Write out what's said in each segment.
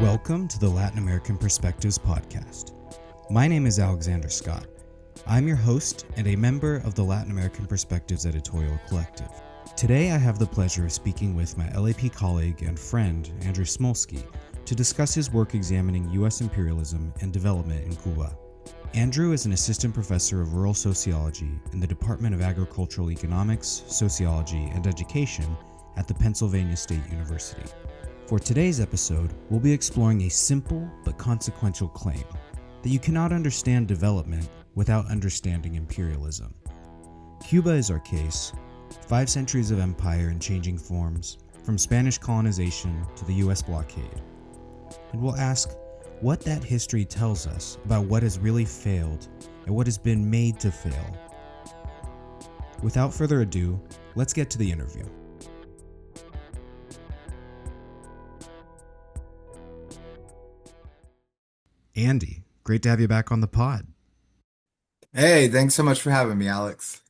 Welcome to the Latin American Perspectives podcast. My name is Alexander Scott. I'm your host and a member of the Latin American Perspectives editorial collective. Today I have the pleasure of speaking with my LAP colleague and friend, Andrew Smolski, to discuss his work examining U.S. imperialism and development in Cuba. Andrew is an assistant professor of rural sociology in the Department of Agricultural Economics, Sociology, and Education at the Pennsylvania State University. For today's episode, we'll be exploring a simple but consequential claim that you cannot understand development without understanding imperialism. Cuba is our case, 5 centuries of empire in changing forms, from Spanish colonization to the US blockade. And we'll ask what that history tells us about what has really failed and what has been made to fail. Without further ado, let's get to the interview. Andy, great to have you back on the pod. Hey, thanks so much for having me, Alex.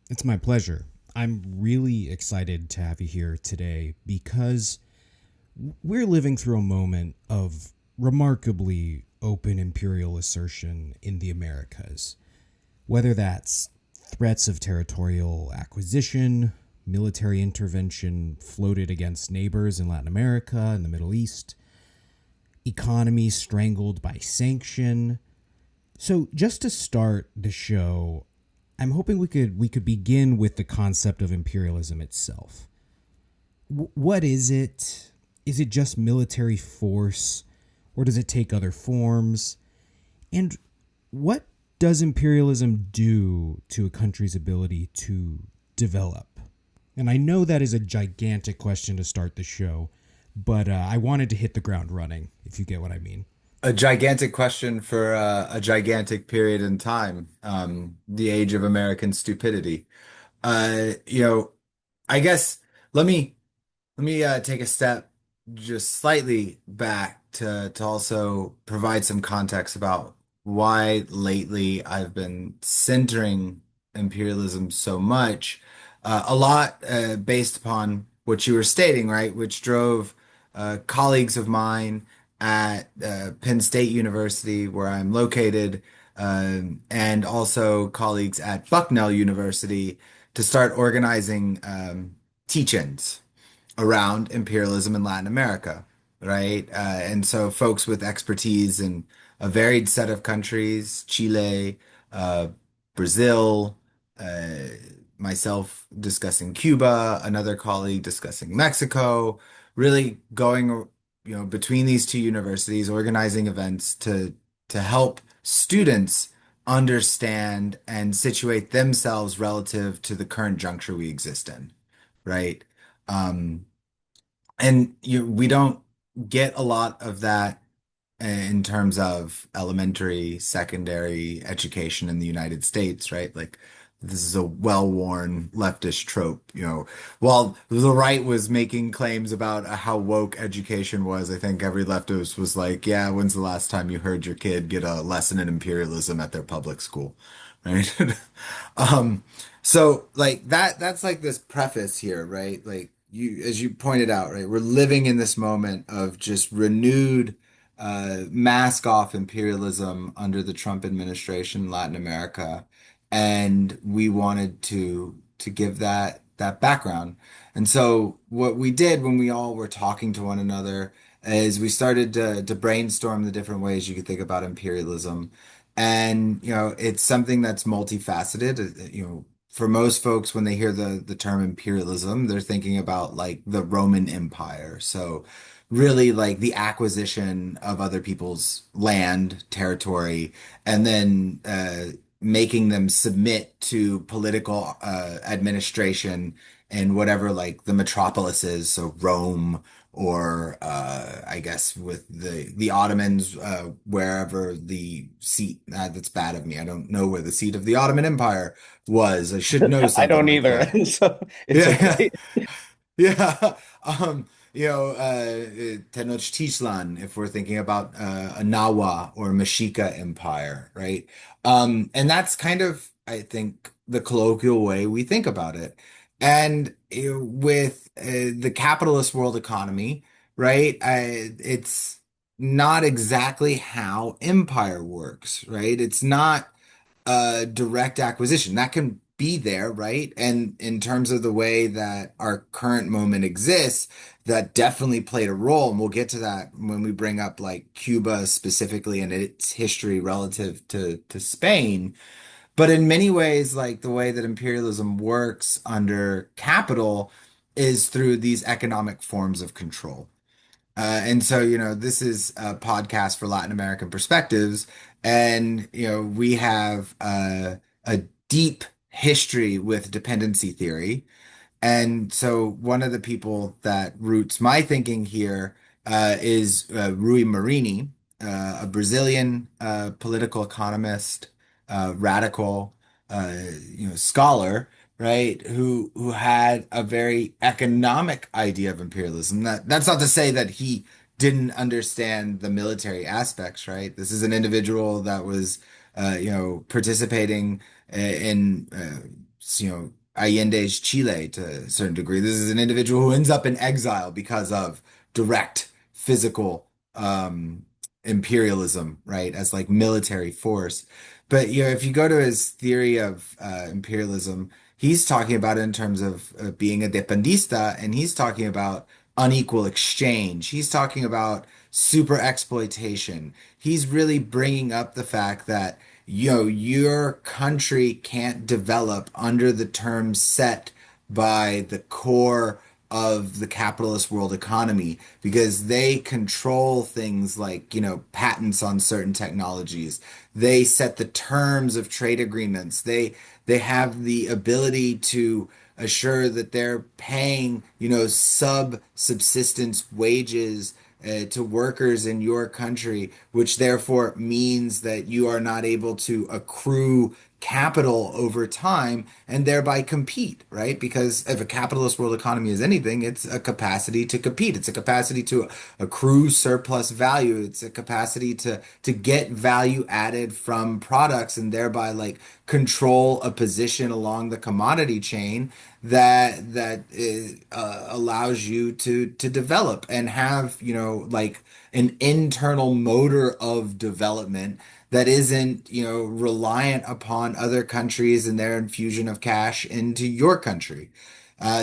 It's my pleasure. I'm really excited to have you here today because we're living through a moment of remarkably open imperial assertion in the Americas. Whether that's threats of territorial acquisition, military intervention floated against neighbors in Latin America and the Middle East, economies strangled by sanction. So just to start the show, I'm hoping we could begin with the concept of imperialism itself. What is it? Is it just military force, or does it take other forms? And what does imperialism do to a country's ability to develop? And I know that is a gigantic question to start the show, but I wanted to hit the ground running, if you get what I mean. A gigantic question for a gigantic period in time, the age of American stupidity. Uh, you know, I guess let me take a step just slightly back to also provide some context about why lately I've been centering imperialism so much. A lot based upon what you were stating, right? Which drove colleagues of mine at Penn State University, where I'm located, and also colleagues at Bucknell University to start organizing teach-ins around imperialism in Latin America, right? And so folks with expertise in a varied set of countries, Chile, uh, Brazil, uh, myself discussing Cuba, another colleague discussing Mexico, really going, between these two universities, organizing events to help students understand and situate themselves relative to the current juncture we exist in, right? Um, and we don't get a lot of that in terms of elementary, secondary education in the United States, right? Like this is a well-worn leftist trope, While the right was making claims about how woke education was, I think every leftist was like, yeah, when's the last time you heard your kid get a lesson in imperialism at their public school, right? Um, so like that's like this preface here, right? Like as you pointed out, right? We're living in this moment of just renewed mask off imperialism under the Trump administration in Latin America, and we wanted to give that background. And so what we did when we all were talking to one another is we started to brainstorm the different ways you could think about imperialism. And it's something that's multifaceted. For most folks, when they hear the term imperialism, they're thinking about like the Roman Empire. So really like the acquisition of other people's land, territory, and then making them submit to political administration in whatever like the metropolis is, so Rome or I guess with the Ottomans, wherever the seat. That's bad of me. I don't know where the seat of the Ottoman Empire was. I should know I something don't like either. that. So it's Yeah, okay. yeah. Tenochtitlan, if we're thinking about a Nawa or Mexica Empire, right? And that's kind of, I think, the colloquial way we think about it. And with the capitalist world economy, right? It's not exactly how empire works, right? It's not direct acquisition. That can be there, right? And in terms of the way that our current moment exists, that definitely played a role. And we'll get to that when we bring up like Cuba specifically and its history relative to Spain. But in many ways, like the way that imperialism works under capital is through these economic forms of control. And so, this is a podcast for Latin American perspectives. And, we have a deep history with dependency theory. And so one of the people that roots my thinking here is Rui Marini, a Brazilian political economist, radical, uh, scholar, right? Who had a very economic idea of imperialism. That's not to say that he didn't understand the military aspects, right? This is an individual that was, participating in, Allende's Chile to a certain degree. This is an individual who ends up in exile because of direct physical imperialism, right? As like military force. But if you go to his theory of imperialism, he's talking about it in terms of being a dependista, and he's talking about unequal exchange. He's talking about super exploitation. He's really bringing up the fact that your country can't develop under the terms set by the core of the capitalist world economy because they control things like, patents on certain technologies. They set the terms of trade agreements. They have the ability to assure that they're paying, subsistence wages to workers in your country, which therefore means that you are not able to accrue capital over time and thereby compete, right? Because if a capitalist world economy is anything, it's a capacity to compete. It's a capacity to accrue surplus value. It's a capacity to get value added from products and thereby like control a position along the commodity chain that allows you to develop and have like an internal motor of development that isn't reliant upon other countries and their infusion of cash into your country.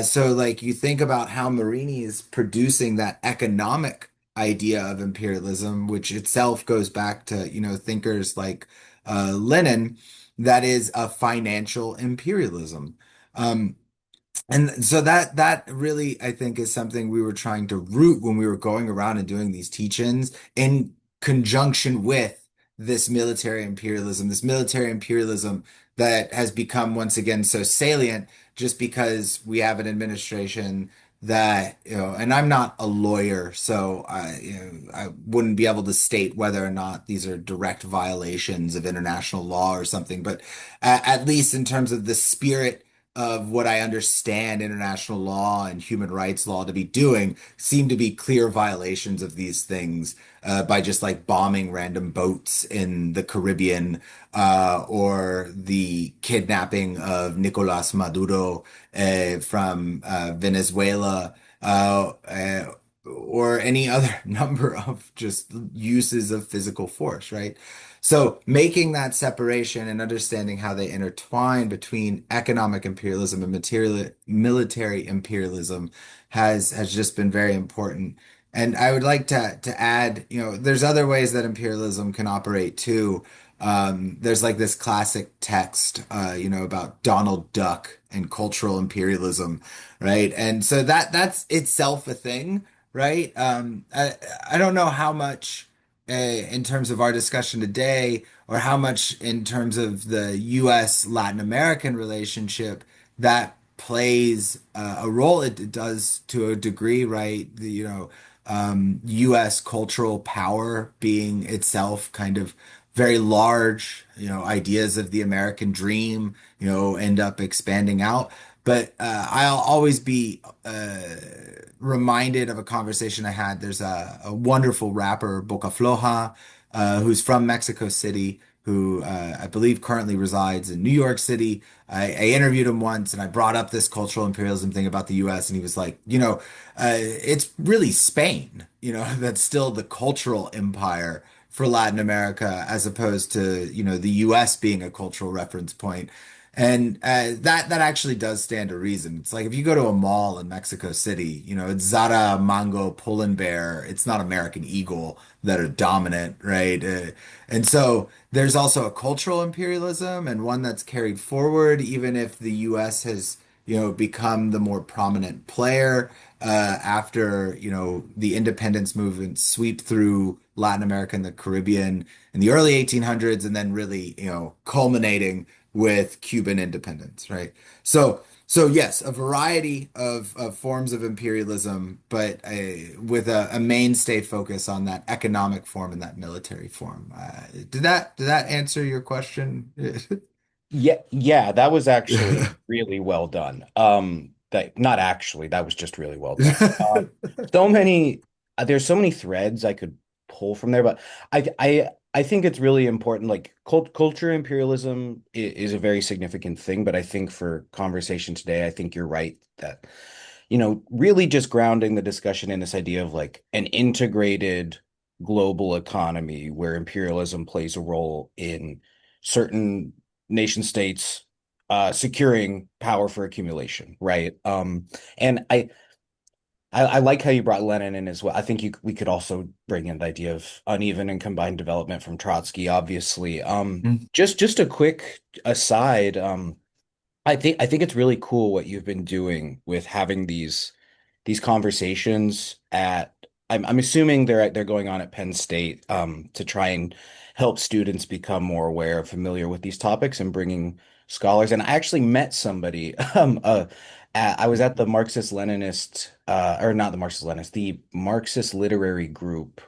So like you think about how Marini is producing that economic idea of imperialism, which itself goes back to thinkers like Lenin, that is a financial imperialism. Um, and so that really, I think, is something we were trying to root when we were going around and doing these teach-ins in conjunction with this military imperialism that has become once again so salient just because we have an administration that, and I'm not a lawyer, so I wouldn't be able to state whether or not these are direct violations of international law or something, but at least in terms of the spirit of what I understand international law and human rights law to be doing seem to be clear violations of these things by just like bombing random boats in the Caribbean or the kidnapping of Nicolas Maduro from Venezuela or any other number of just uses of physical force, right? So making that separation and understanding how they intertwine between economic imperialism and material military imperialism has just been very important. And I would like to add, there's other ways that imperialism can operate too. There's like this classic text, about Donald Duck and cultural imperialism, right? And so that's itself a thing, right? I don't know how much in terms of our discussion today, or how much in terms of the U.S. Latin American relationship that plays a role. It does to a degree, right? U.S. cultural power being itself kind of very large, ideas of the American dream, end up expanding out. But I'll always be reminded of a conversation I had. There's a wonderful rapper, Boca Floja, who's from Mexico City. who I believe currently resides in New York City. I interviewed him once and I brought up this cultural imperialism thing about the US, and he was like, it's really Spain, that's still the cultural empire for Latin America as opposed to, the US being a cultural reference point. And that actually does stand to reason. It's like if you go to a mall in Mexico City, it's Zara, Mango, Pull and Bear. It's not American Eagle that are dominant, right? And so there's also a cultural imperialism and one that's carried forward, even if the US has, become the more prominent player after, the independence movement sweep through Latin America and the Caribbean in the early 1800s, and then really, culminating with Cuban independence, right? So yes, a variety of forms of imperialism, but with a mainstay focus on that economic form and that military form. Did that answer your question? Yeah, that was actually really well done. That not actually, that was just really well done. So many, there's so many threads I could pull from there, but I think it's really important. Like culture imperialism is a very significant thing, but I think for conversation today, I think you're right that, really just grounding the discussion in this idea of like an integrated global economy where imperialism plays a role in certain nation states securing power for accumulation, right? And I like how you brought Lenin in as well. I think we could also bring in the idea of uneven and combined development from Trotsky, obviously. Just a quick aside. I think it's really cool what you've been doing with having these conversations at I'm assuming they're going on at Penn State to try and help students become more aware, familiar with these topics and bringing scholars. And I actually met somebody. I was at the Marxist-Leninist, or not the Marxist-Leninist, the Marxist Literary Group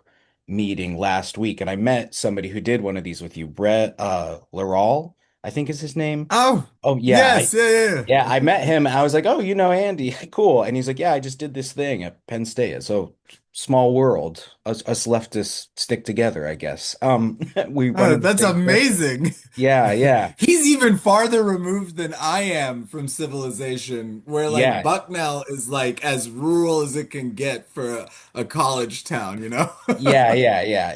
meeting last week, and I met somebody who did one of these with you, Brett Laral, I think is his name. Oh, Oh yeah, yes, yeah, yeah, I met him. I was like, "Oh, you know Andy, cool." And he's like, "Yeah, I just did this thing at Penn State." So small world. Us leftists stick together, I guess. We run in the That's same circle. amazing. Yeah, yeah, He's even farther removed than I am from civilization, where like yeah, Bucknell is like as rural as it can get for a college town, you know? yeah.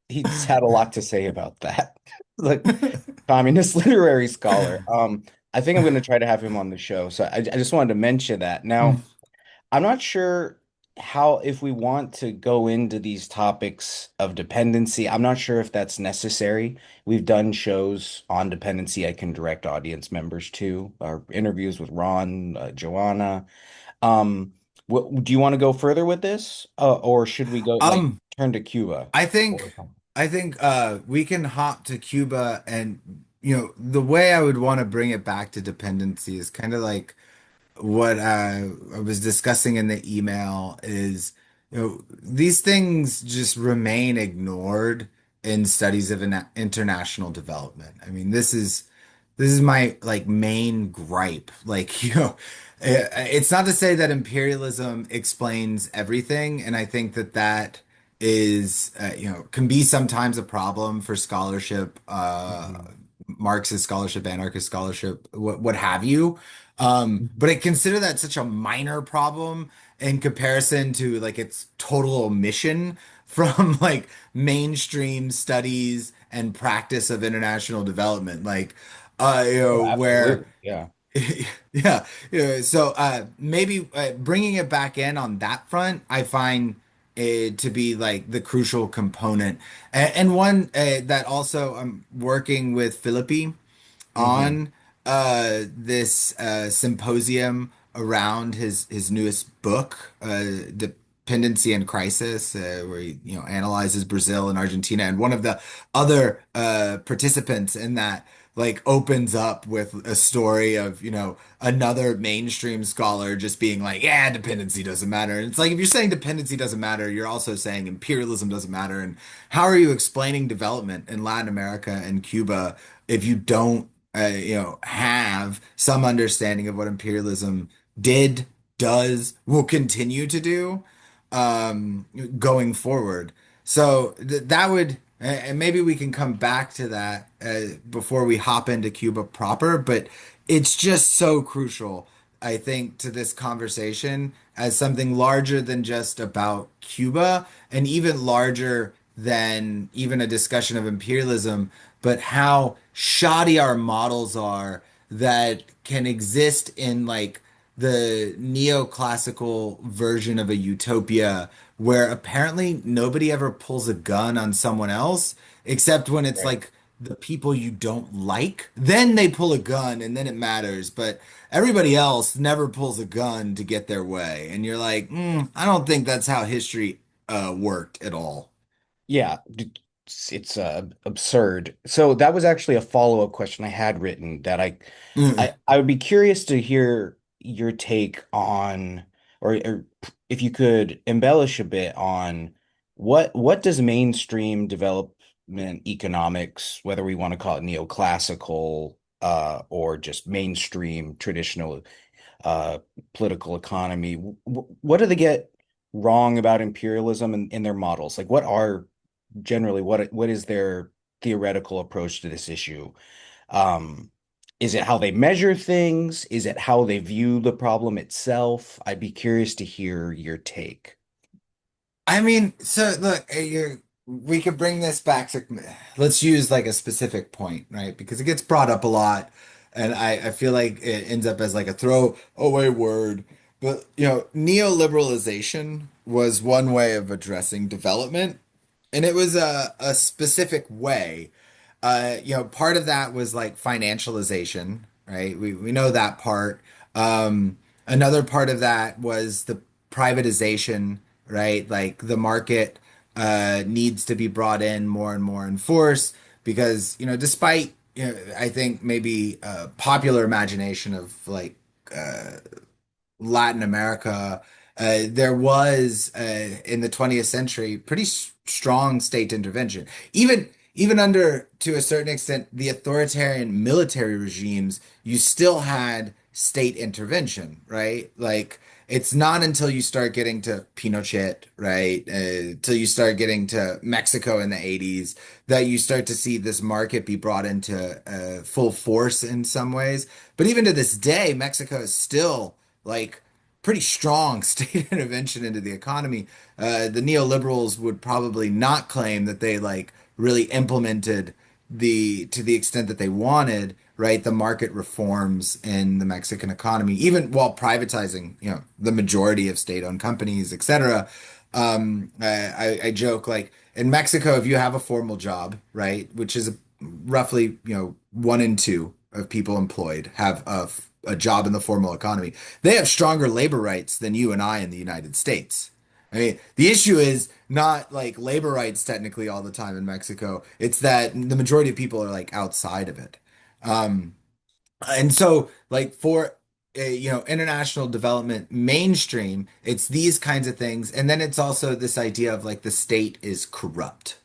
He's had a lot to say about that. Like communist literary scholar. I think I'm going to try to have him on the show. So I just wanted to mention that. Now, I'm not sure how, if we want to go into these topics of dependency, I'm not sure if that's necessary. We've done shows on dependency I can direct audience members to, our interviews with Ron, Joanna. Um, do you want to go further with this? Or should we go like Um, turn to Cuba? I think Or- I think we can hop to Cuba, and the way I would want to bring it back to dependency is kind of like what I was discussing in the email is, these things just remain ignored in studies of international development. I mean, this is my like main gripe. Like, it's not to say that imperialism explains everything, and I think that is, can be sometimes a problem for scholarship, Mhm. Marxist scholarship, anarchist scholarship, what have you. But I consider that such a minor problem in comparison to like its total omission from like mainstream studies and practice of international development. Like, Oh, where absolutely. Yeah. yeah. So maybe bringing it back in on that front, I find it to be like the crucial component, and one that also I'm working with Philippi Hmm. on this symposium around his newest book, Dependency and Crisis, where he analyzes Brazil and Argentina, and one of the other participants in that like opens up with a story of another mainstream scholar just being like, yeah, dependency doesn't matter. And it's like if you're saying dependency doesn't matter, you're also saying imperialism doesn't matter. And how are you explaining development in Latin America and Cuba if you don't have some understanding of what imperialism did, does, will continue to do, um, going forward. So that would And maybe we can come back to that before we hop into Cuba proper, but it's just so crucial, I think, to this conversation as something larger than just about Cuba and even larger than even a discussion of imperialism, but how shoddy our models are that can exist in like the neoclassical version of a utopia where apparently nobody ever pulls a gun on someone else except when it's Right. like the people you don't like. Then they pull a gun and then it matters. But everybody else never pulls a gun to get their way. And you're like, I don't think that's how history worked at all. Yeah, it's absurd. So that was actually a follow-up question I had written that Mm. I would be curious to hear your take on, or if you could embellish a bit on what does mainstream development economics, whether we want to call it neoclassical, or just mainstream traditional uh, political economy, what do they get wrong about imperialism in their models? Like, what are generally what is their theoretical approach to this issue? Um, is it how they measure things? Is it how they view the problem itself? I'd be curious to hear your take. I mean, so look, we could bring this back to, let's use like a specific point, right? Because it gets brought up a lot, and I feel like it ends up as like a throwaway word. But, neoliberalization was one way of addressing development, and it was a specific way. Part of that was like financialization, right? We know that part. Another part of that was the privatization, right? Like the market needs to be brought in more and more in force because, despite, I think maybe popular imagination of like Latin America, there was in the 20th century pretty strong state intervention. Even under to a certain extent the authoritarian military regimes, you still had state intervention, right? Like it's not until you start getting to Pinochet, right, till you start getting to Mexico in the 80s that you start to see this market be brought into full force in some ways. But even to this day, Mexico is still like pretty strong state intervention into the economy. The neoliberals would probably not claim that they like really implemented the to the extent that they wanted, right? The market reforms in the Mexican economy, even while privatizing, the majority of state-owned companies, etc. I joke like in Mexico, if you have a formal job, right, which is roughly, one in two of people employed have a job in the formal economy. They have stronger labor rights than you and I in the United States. I mean, the issue is not like labor rights technically all the time in Mexico. It's that the majority of people are like outside of it. Um, and so, like for international development mainstream, it's these kinds of things, and then it's also this idea of like the state is corrupt,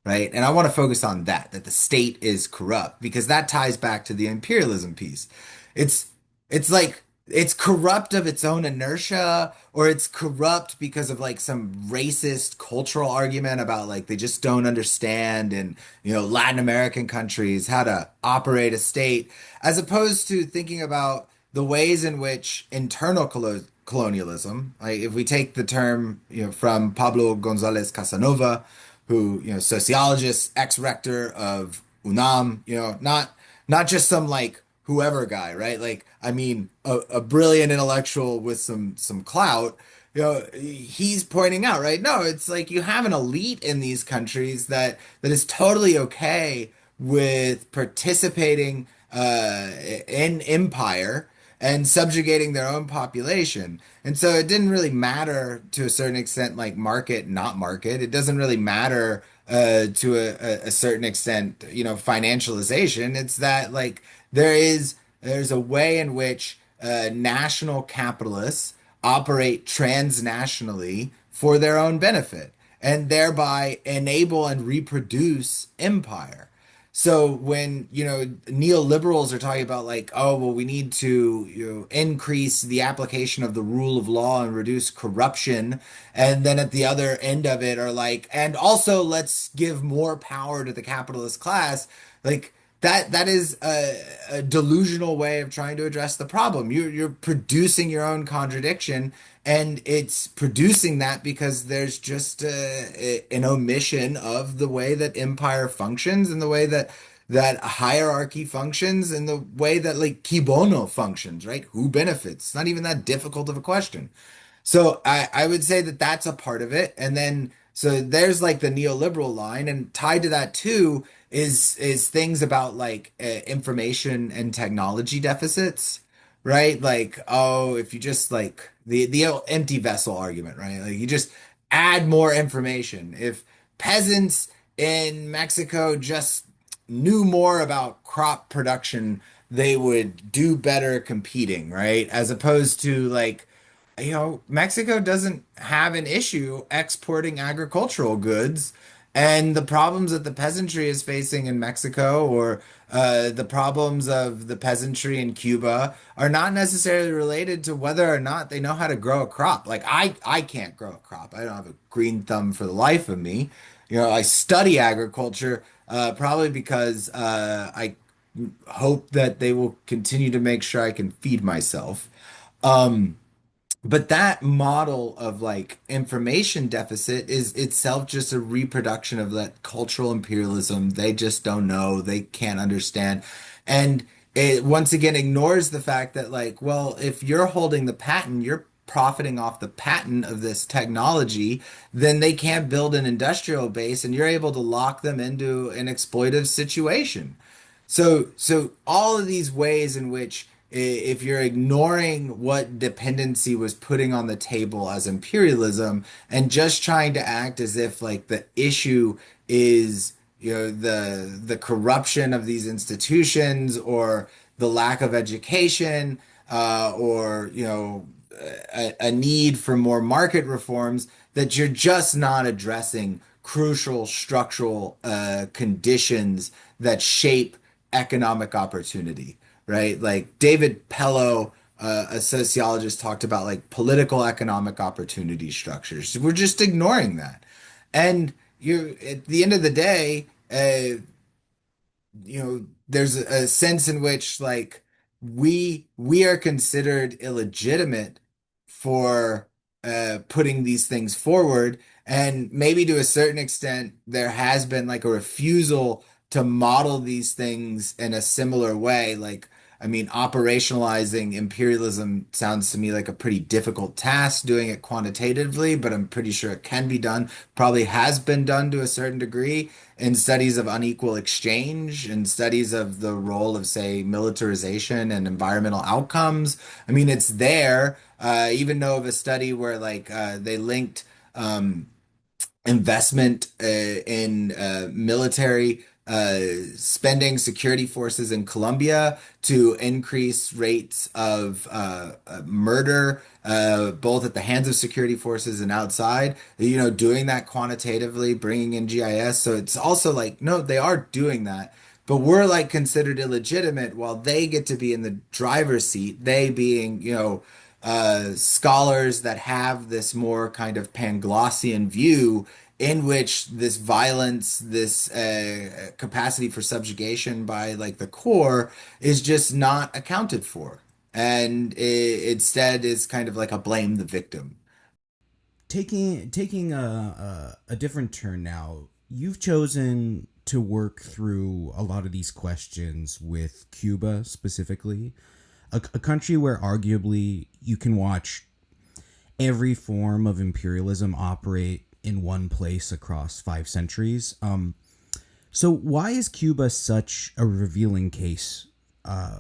right? And I want to focus on that the state is corrupt because that ties back to the imperialism piece. It's it's like it's corrupt of its own inertia, or it's corrupt because of like some racist cultural argument about like they just don't understand in Latin American countries how to operate a state as opposed to thinking about the ways in which internal colonialism, like if we take the term, from Pablo Gonzalez Casanova, who, sociologist, ex-rector of UNAM, not just some like whoever guy, right? Like, I mean, a brilliant intellectual with some clout. He's pointing out, right? No, it's like you have an elite in these countries that is totally okay with participating in empire and subjugating their own population. And so it didn't really matter to a certain extent, like market, not market. It doesn't really matter to a certain extent, financialization. It's that like there's a way in which national capitalists operate transnationally for their own benefit and thereby enable and reproduce empire. So when, neoliberals are talking about like, oh, well, we need to, increase the application of the rule of law and reduce corruption. And then at the other end of it are like, and also let's give more power to the capitalist class. Like that is a delusional way of trying to address the problem. You're producing your own contradiction, and it's producing that because there's just an omission of the way that empire functions and the way that hierarchy functions and the way that like kibono functions, right? Who benefits? It's not even that difficult of a question. So I would say that that's a part of it. And then so there's like the neoliberal line, and tied to that too is things about like information and technology deficits, right? Like, oh, if you just like the empty vessel argument, right? Like you just add more information. If peasants in Mexico just knew more about crop production, they would do better competing, right? As opposed to like, Mexico doesn't have an issue exporting agricultural goods. And the problems that the peasantry is facing in Mexico, or the problems of the peasantry in Cuba, are not necessarily related to whether or not they know how to grow a crop. Like I can't grow a crop. I don't have a green thumb for the life of me. I study agriculture probably because I hope that they will continue to make sure I can feed myself. Um, but that model of like information deficit is itself just a reproduction of that cultural imperialism. They just don't know, they can't understand. And it once again ignores the fact that, like, well, if you're holding the patent, you're profiting off the patent of this technology, then they can't build an industrial base and you're able to lock them into an exploitive situation. So all of these ways in which if you're ignoring what dependency was putting on the table as imperialism and just trying to act as if like the issue is, the corruption of these institutions or the lack of education, or a need for more market reforms, that you're just not addressing crucial structural conditions that shape economic opportunity, right? Like David Pello, a sociologist, talked about like political economic opportunity structures. We're just ignoring that. And at the end of the day, there's a sense in which like we are considered illegitimate for putting these things forward, and maybe to a certain extent there has been like a refusal to model these things in a similar way. Like, I mean, operationalizing imperialism sounds to me like a pretty difficult task, doing it quantitatively, but I'm pretty sure it can be done, probably has been done to a certain degree in studies of unequal exchange and studies of the role of, say, militarization and environmental outcomes. I mean, it's there. Even know of a study where like they linked investment in military spending, security forces in Colombia, to increase rates of murder, both at the hands of security forces and outside. Doing that quantitatively, bringing in GIS. So it's also like, no, they are doing that. But we're like considered illegitimate while they get to be in the driver's seat, they being, scholars that have this more kind of Panglossian view in which this violence, this capacity for subjugation by like the core is just not accounted for. And instead is kind of like a blame the victim. Taking a different turn now, you've chosen to work through a lot of these questions with Cuba specifically, a country where arguably you can watch every form of imperialism operate in one place across 5 centuries. So why is Cuba such a revealing case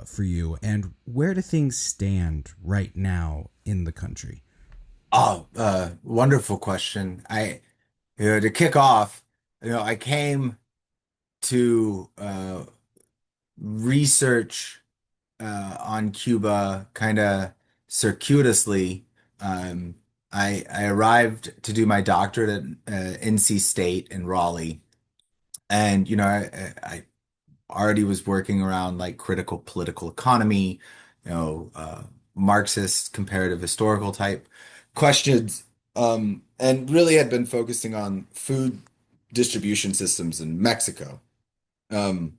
for you, and where do things stand right now in the country? Oh, wonderful question. To kick off, I came to research on Cuba kind of circuitously. Um, I arrived to do my doctorate at NC State in Raleigh, and I already was working around like critical political economy, you know, Marxist comparative historical type questions, and really had been focusing on food distribution systems in Mexico. Um,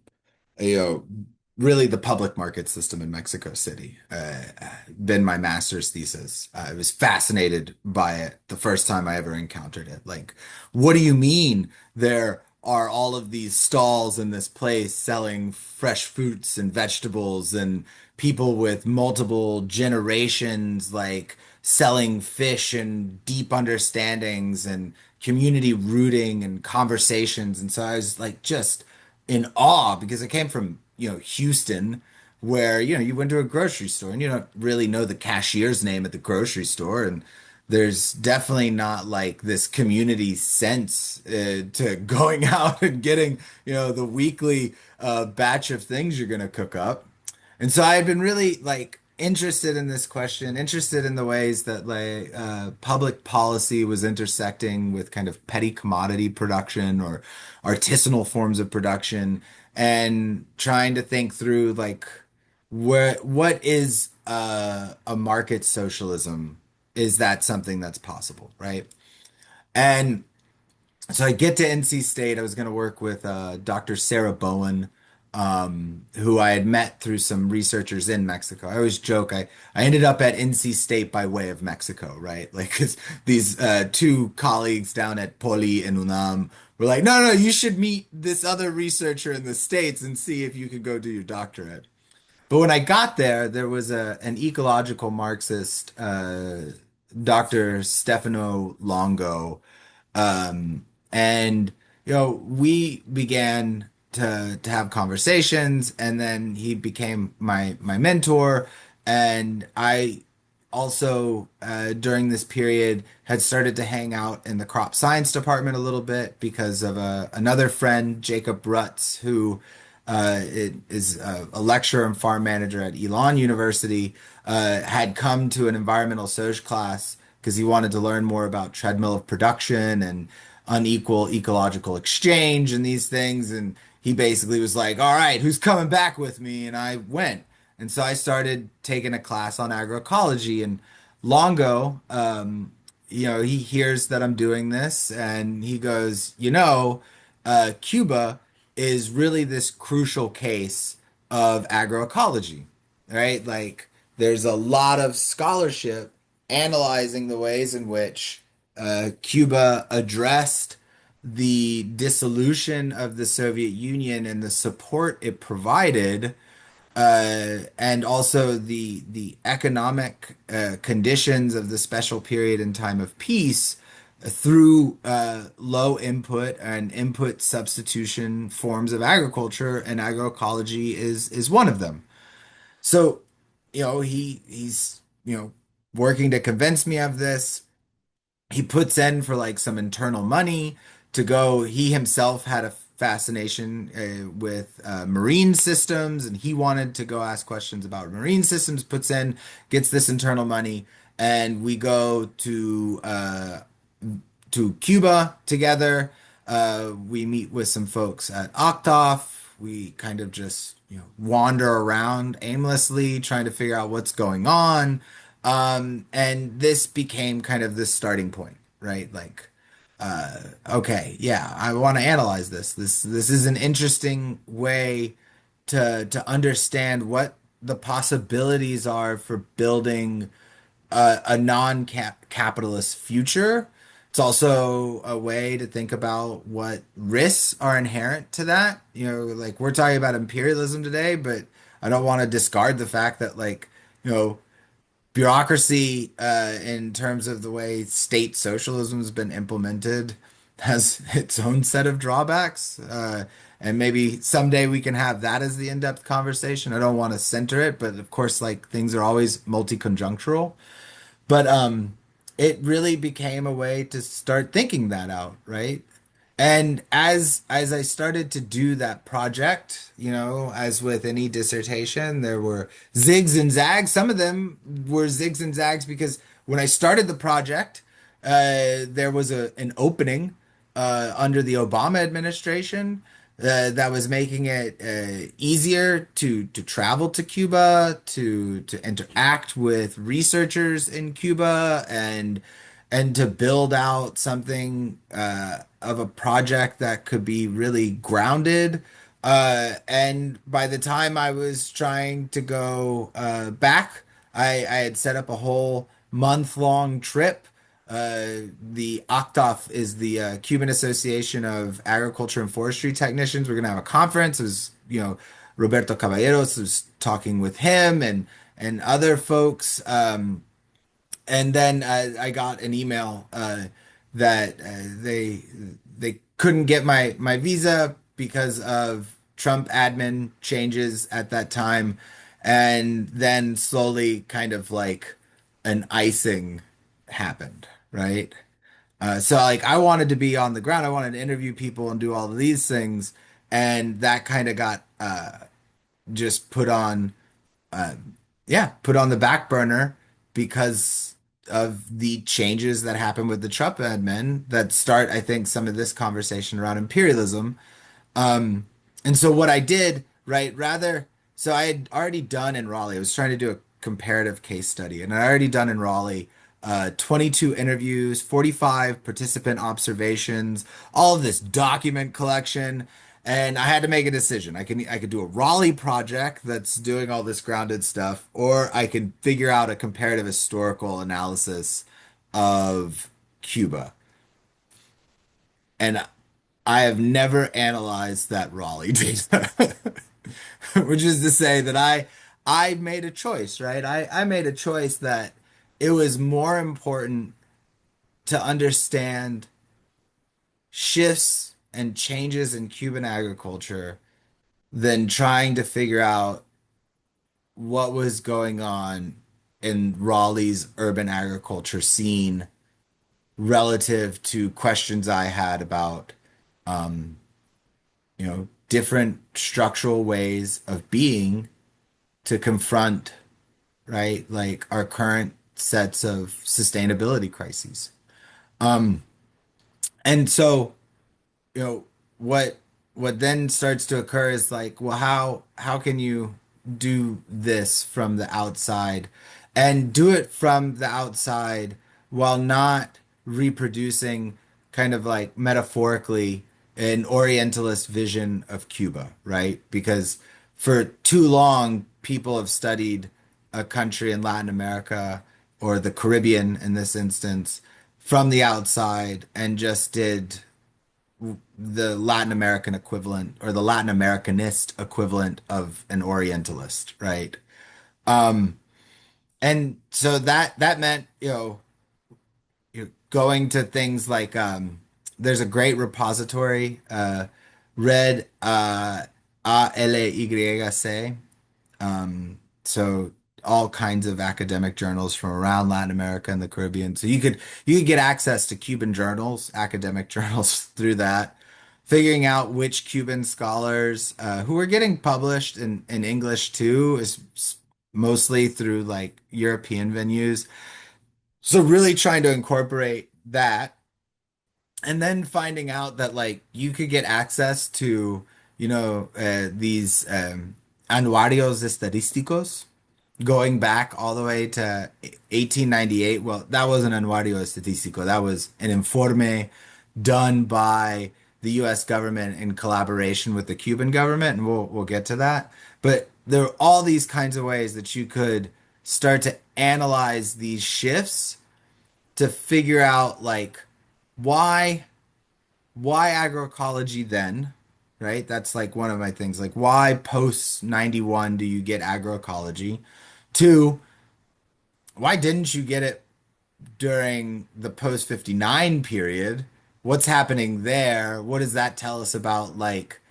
you know, really the public market system in Mexico City, been my master's thesis. I was fascinated by it the first time I ever encountered it. Like, what do you mean there are all of these stalls in this place selling fresh fruits and vegetables and people with multiple generations, like selling fish and deep understandings and community rooting and conversations. And so I was like, just in awe because I came from, Houston, where, you went to a grocery store and you don't really know the cashier's name at the grocery store. And there's definitely not like this community sense to going out and getting, the weekly batch of things you're going to cook up. And so I've been really like interested in this question, interested in the ways that like public policy was intersecting with kind of petty commodity production or artisanal forms of production, and trying to think through like what is a market socialism? Is that something that's possible, right? And so I get to NC State. I was going to work with Dr. Sarah Bowen, who I had met through some researchers in Mexico. I always joke I ended up at NC State by way of Mexico, right? Like 'cause these two colleagues down at Poli and UNAM were like, no, no, you should meet this other researcher in the States and see if you could go do your doctorate. But when I got there, there was an ecological Marxist, Dr. Stefano Longo, and we began to have conversations, and then he became my mentor, and I also during this period had started to hang out in the crop science department a little bit because of another friend, Jacob Rutz, who is a lecturer and farm manager at Elon University, had come to an environmental social class because he wanted to learn more about treadmill of production and unequal ecological exchange and these things. And he basically was like, all right, who's coming back with me? And I went. And so I started taking a class on agroecology. And Longo, he hears that I'm doing this and he goes, Cuba is really this crucial case of agroecology, right? Like there's a lot of scholarship analyzing the ways in which Cuba addressed the dissolution of the Soviet Union and the support it provided, and also the economic conditions of the special period in time of peace through low input and input substitution forms of agriculture, and agroecology is one of them. So, he's working to convince me of this. He puts in for like some internal money to go. He himself had a fascination with marine systems, and he wanted to go ask questions about marine systems. Puts in, gets this internal money, and we go to Cuba together. We meet with some folks at Octaf. We kind of just, wander around aimlessly, trying to figure out what's going on. And this became kind of the starting point, right? Like, okay, yeah, I want to analyze this. This is an interesting way to understand what the possibilities are for building a non-capitalist future. It's also a way to think about what risks are inherent to that. Like we're talking about imperialism today, but I don't want to discard the fact that like, bureaucracy in terms of the way state socialism has been implemented has its own set of drawbacks. And maybe someday we can have that as the in-depth conversation. I don't want to center it, but of course, like things are always multi-conjunctural. But it really became a way to start thinking that out, right? And as I started to do that project, as with any dissertation, there were zigs and zags. Some of them were zigs and zags because when I started the project, there was an opening under the Obama administration. that was making it easier to travel to Cuba, to interact with researchers in Cuba, and to build out something of a project that could be really grounded. And by the time I was trying to go back, I had set up a whole month-long trip. The OCTAF is the Cuban Association of Agriculture and Forestry Technicians. We're going to have a conference. It was, Roberto Caballeros was talking with him and other folks. And then I got an email that they couldn't get my visa because of Trump admin changes at that time, and then slowly kind of like an icing happened, right? So like I wanted to be on the ground, I wanted to interview people and do all of these things, and that kind of got just put on uh, yeah, put on the back burner because of the changes that happened with the Trump admin that start, I think, some of this conversation around imperialism. Um, and so what I did, right, so I had already done in Raleigh, I was trying to do a comparative case study, and I already done in Raleigh 22 interviews, 45 participant observations, all of this document collection, and I had to make a decision. I could do a Raleigh project that's doing all this grounded stuff, or I could figure out a comparative historical analysis of Cuba. And I have never analyzed that Raleigh data, which is to say that I made a choice, right? I made a choice that it was more important to understand shifts and changes in Cuban agriculture than trying to figure out what was going on in Raleigh's urban agriculture scene relative to questions I had about um, different structural ways of being to confront, right, like our current sets of sustainability crises. Um, and so, you know, what what then starts to occur is like, well, how can you do this from the outside and do it from the outside while not reproducing kind of like metaphorically an Orientalist vision of Cuba, right? Because for too long, people have studied a country in Latin America or the Caribbean in this instance from the outside and just did the Latin American equivalent or the Latin Americanist equivalent of an Orientalist, right? Um, and so that meant, you're going to things like there's a great repository, Red ALYC. So all kinds of academic journals from around Latin America and the Caribbean. So you could get access to Cuban journals, academic journals through that. Figuring out which Cuban scholars who are getting published in English too is mostly through like European venues. So really trying to incorporate that, and then finding out that like you could get access to, these anuarios estadísticos going back all the way to 1898. Well, that wasn't an anuario estadístico. That was an informe done by the US government in collaboration with the Cuban government, and we'll get to that. But there are all these kinds of ways that you could start to analyze these shifts to figure out like why why agroecology then, right? That's like one of my things. Like why post 91 do you get agroecology? Two, why didn't you get it during the post 59 period? What's happening there? What does that tell us about like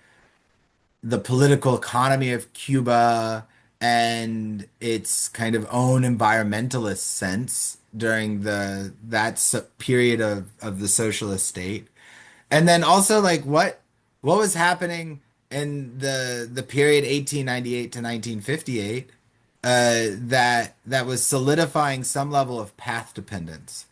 the political economy of Cuba and its kind of own environmentalist sense during period of the socialist state? And then also like what was happening in the period 1898 to 1958 that was solidifying some level of path dependence.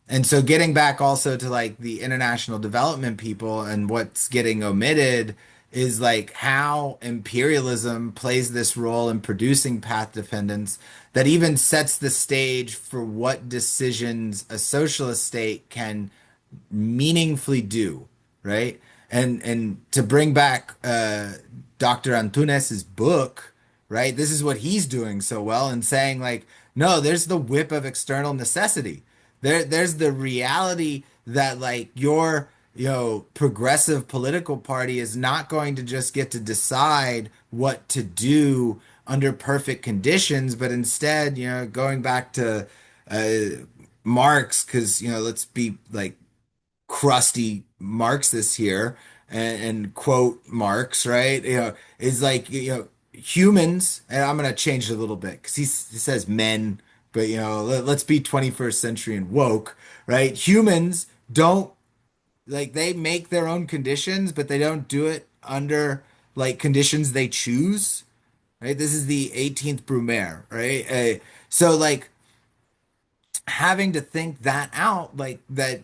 And so getting back also to like the international development people and what's getting omitted is like how imperialism plays this role in producing path dependence that even sets the stage for what decisions a socialist state can meaningfully do, right? And to bring back Dr. Antunes's book, right? This is what he's doing so well and saying like, no, there's the whip of external necessity. There's the reality that like your, progressive political party is not going to just get to decide what to do under perfect conditions, but instead, going back to uh, Marx, because let's be like crusty Marxist here and quote Marx, right? Is like, humans, and I'm going to change it a little bit because he says men, but, let's be 21st century and woke, right? Humans don't like, they make their own conditions, but they don't do it under like conditions they choose, right? This is the 18th Brumaire, right? So, like, having to think that out, like that,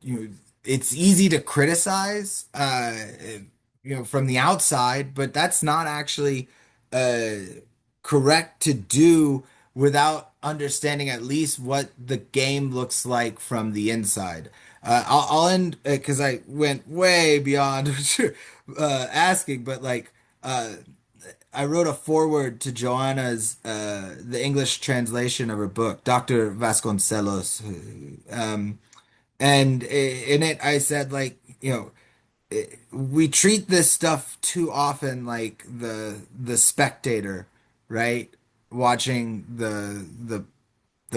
you know, it's easy to criticize, from the outside, but that's not actually uh, correct to do without understanding at least what the game looks like from the inside. I'll end because I went way beyond what you're asking, but like, uh, I wrote a foreword to Joanna's the English translation of her book, Dr. Vasconcelos, and in it I said like, we treat this stuff too often like the spectator, right? Watching the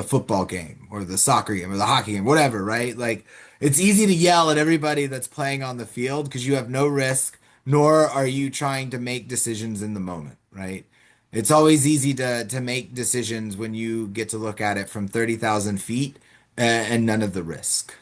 football game or the soccer game or the hockey game, whatever, right? Like it's easy to yell at everybody that's playing on the field because you have no risk, nor are you trying to make decisions in the moment, right? It's always easy to make decisions when you get to look at it from 30,000 feet and none of the risk.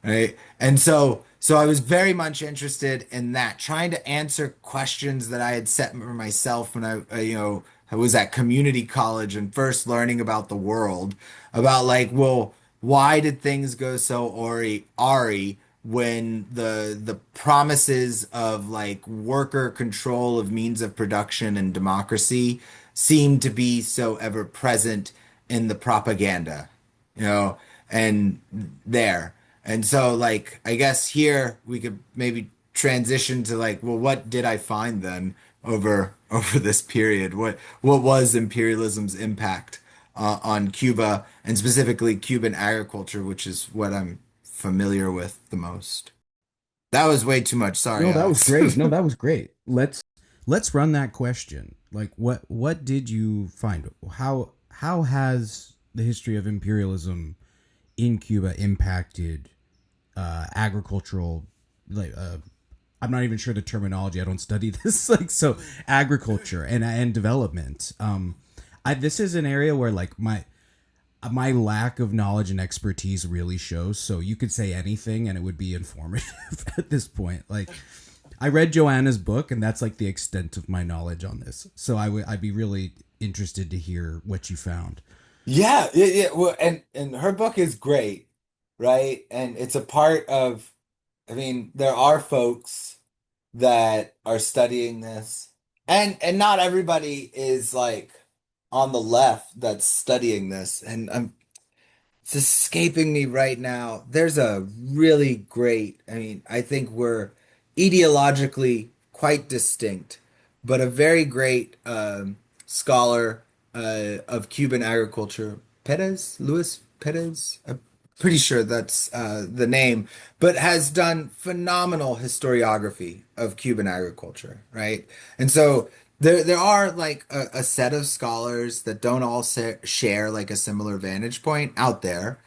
Right? And so I was very much interested in that, trying to answer questions that I had set for myself when I was at community college and first learning about the world, about like, well, why did things go so awry when the promises of like worker control of means of production and democracy seem to be so ever present in the propaganda, you know, and there. And so, like, I guess here we could maybe transition to like, well, what did I find then over this period? What was imperialism's impact on Cuba and specifically Cuban agriculture, which is what I'm familiar with the most. That was way too much. Sorry, No, that was Alex. great. No, that was great. Let's run that question. Like what did you find? How has the history of imperialism in Cuba impacted agricultural like I'm not even sure the terminology. I don't study this like so agriculture and development. This is an area where like my lack of knowledge and expertise really shows. So you could say anything and it would be informative at this point. Like I read Joanna's book and that's like the extent of my knowledge on this. So I'd be really interested to hear what you found. Yeah, yeah, yeah. Well, and her book is great, right? And it's a part of, I mean, there are folks that are studying this, and not everybody is like on the left that's studying this. And it's escaping me right now. There's a really great, I mean, I think we're ideologically quite distinct, but a very great scholar of Cuban agriculture, Perez, Luis Perez, I'm pretty sure that's the name, but has done phenomenal historiography of Cuban agriculture, right? And so there are like a set of scholars that don't all share like a similar vantage point out there,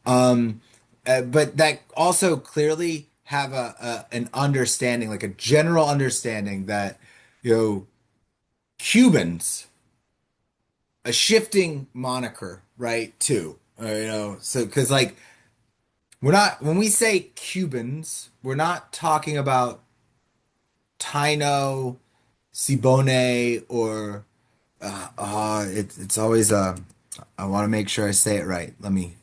um, but that also clearly have an understanding, like a general understanding that you know Cubans, a shifting moniker, right? Too, so because like we're not when we say Cubans, we're not talking about Taino, Siboney, or it's always I want to make sure I say it right. Let me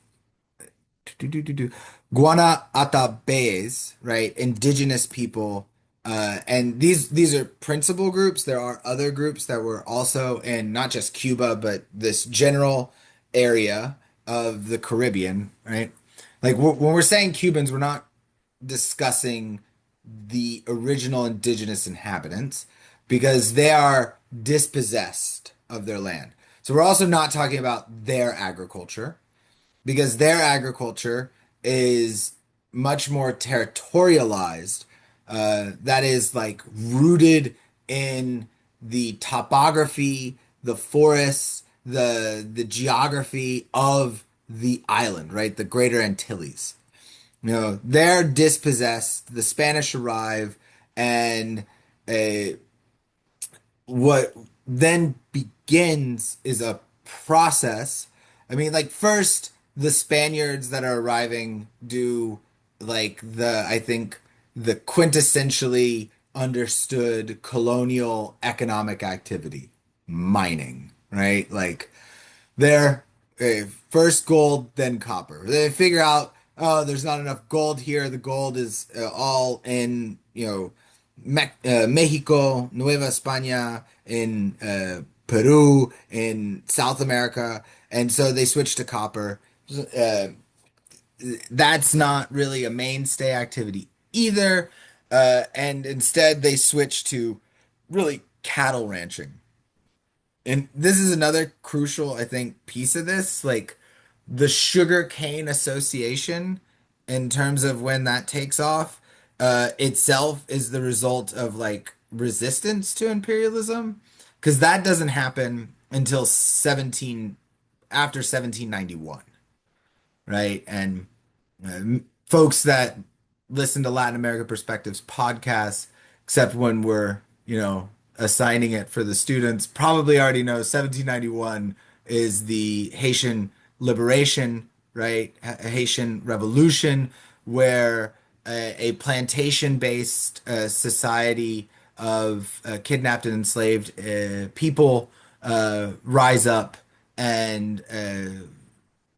do. Guanaatabes, right? Indigenous people And these are principal groups. There are other groups that were also in not just Cuba, but this general area of the Caribbean, right? Like when we're saying Cubans, we're not discussing the original indigenous inhabitants because they are dispossessed of their land. So we're also not talking about their agriculture because their agriculture is much more territorialized. That is like rooted in the topography, the forests, the geography of the island, right? The Greater Antilles. They're dispossessed. The Spanish arrive, and uh, what then begins is a process. I mean, like, first, the Spaniards that are arriving do, like, I think, the quintessentially understood colonial economic activity, mining, right? Like, they're first gold, then copper. They figure out, oh, there's not enough gold here. The gold is all in, Mexico, Nueva España, in Peru, in South America, and so they switch to copper. Uh, that's not really a mainstay activity either, and instead they switch to really cattle ranching. And this is another crucial, I think, piece of this, like the sugar cane association in terms of when that takes off, itself is the result of like resistance to imperialism, because that doesn't happen until 17 after 1791, right? And folks that listen to Latin America Perspectives podcasts, except when we're, assigning it for the students, probably already know 1791 is the Haitian liberation, right? Haitian Revolution, where a plantation-based society of kidnapped and enslaved people rise up and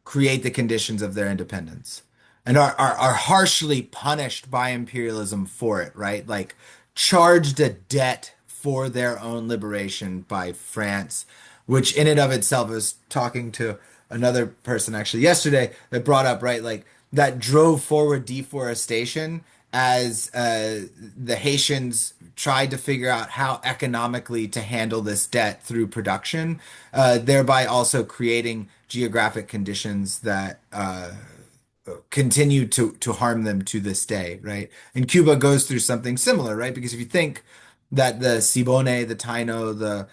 create the conditions of their independence and are harshly punished by imperialism for it, right? Like charged a debt for their own liberation by France, which in and of itself, I was talking to another person actually yesterday that brought up, right, like that drove forward deforestation as the Haitians tried to figure out how economically to handle this debt through production, thereby also creating geographic conditions that continue to harm them to this day, right? And Cuba goes through something similar, right? Because if you think that the Siboney, the Taino, the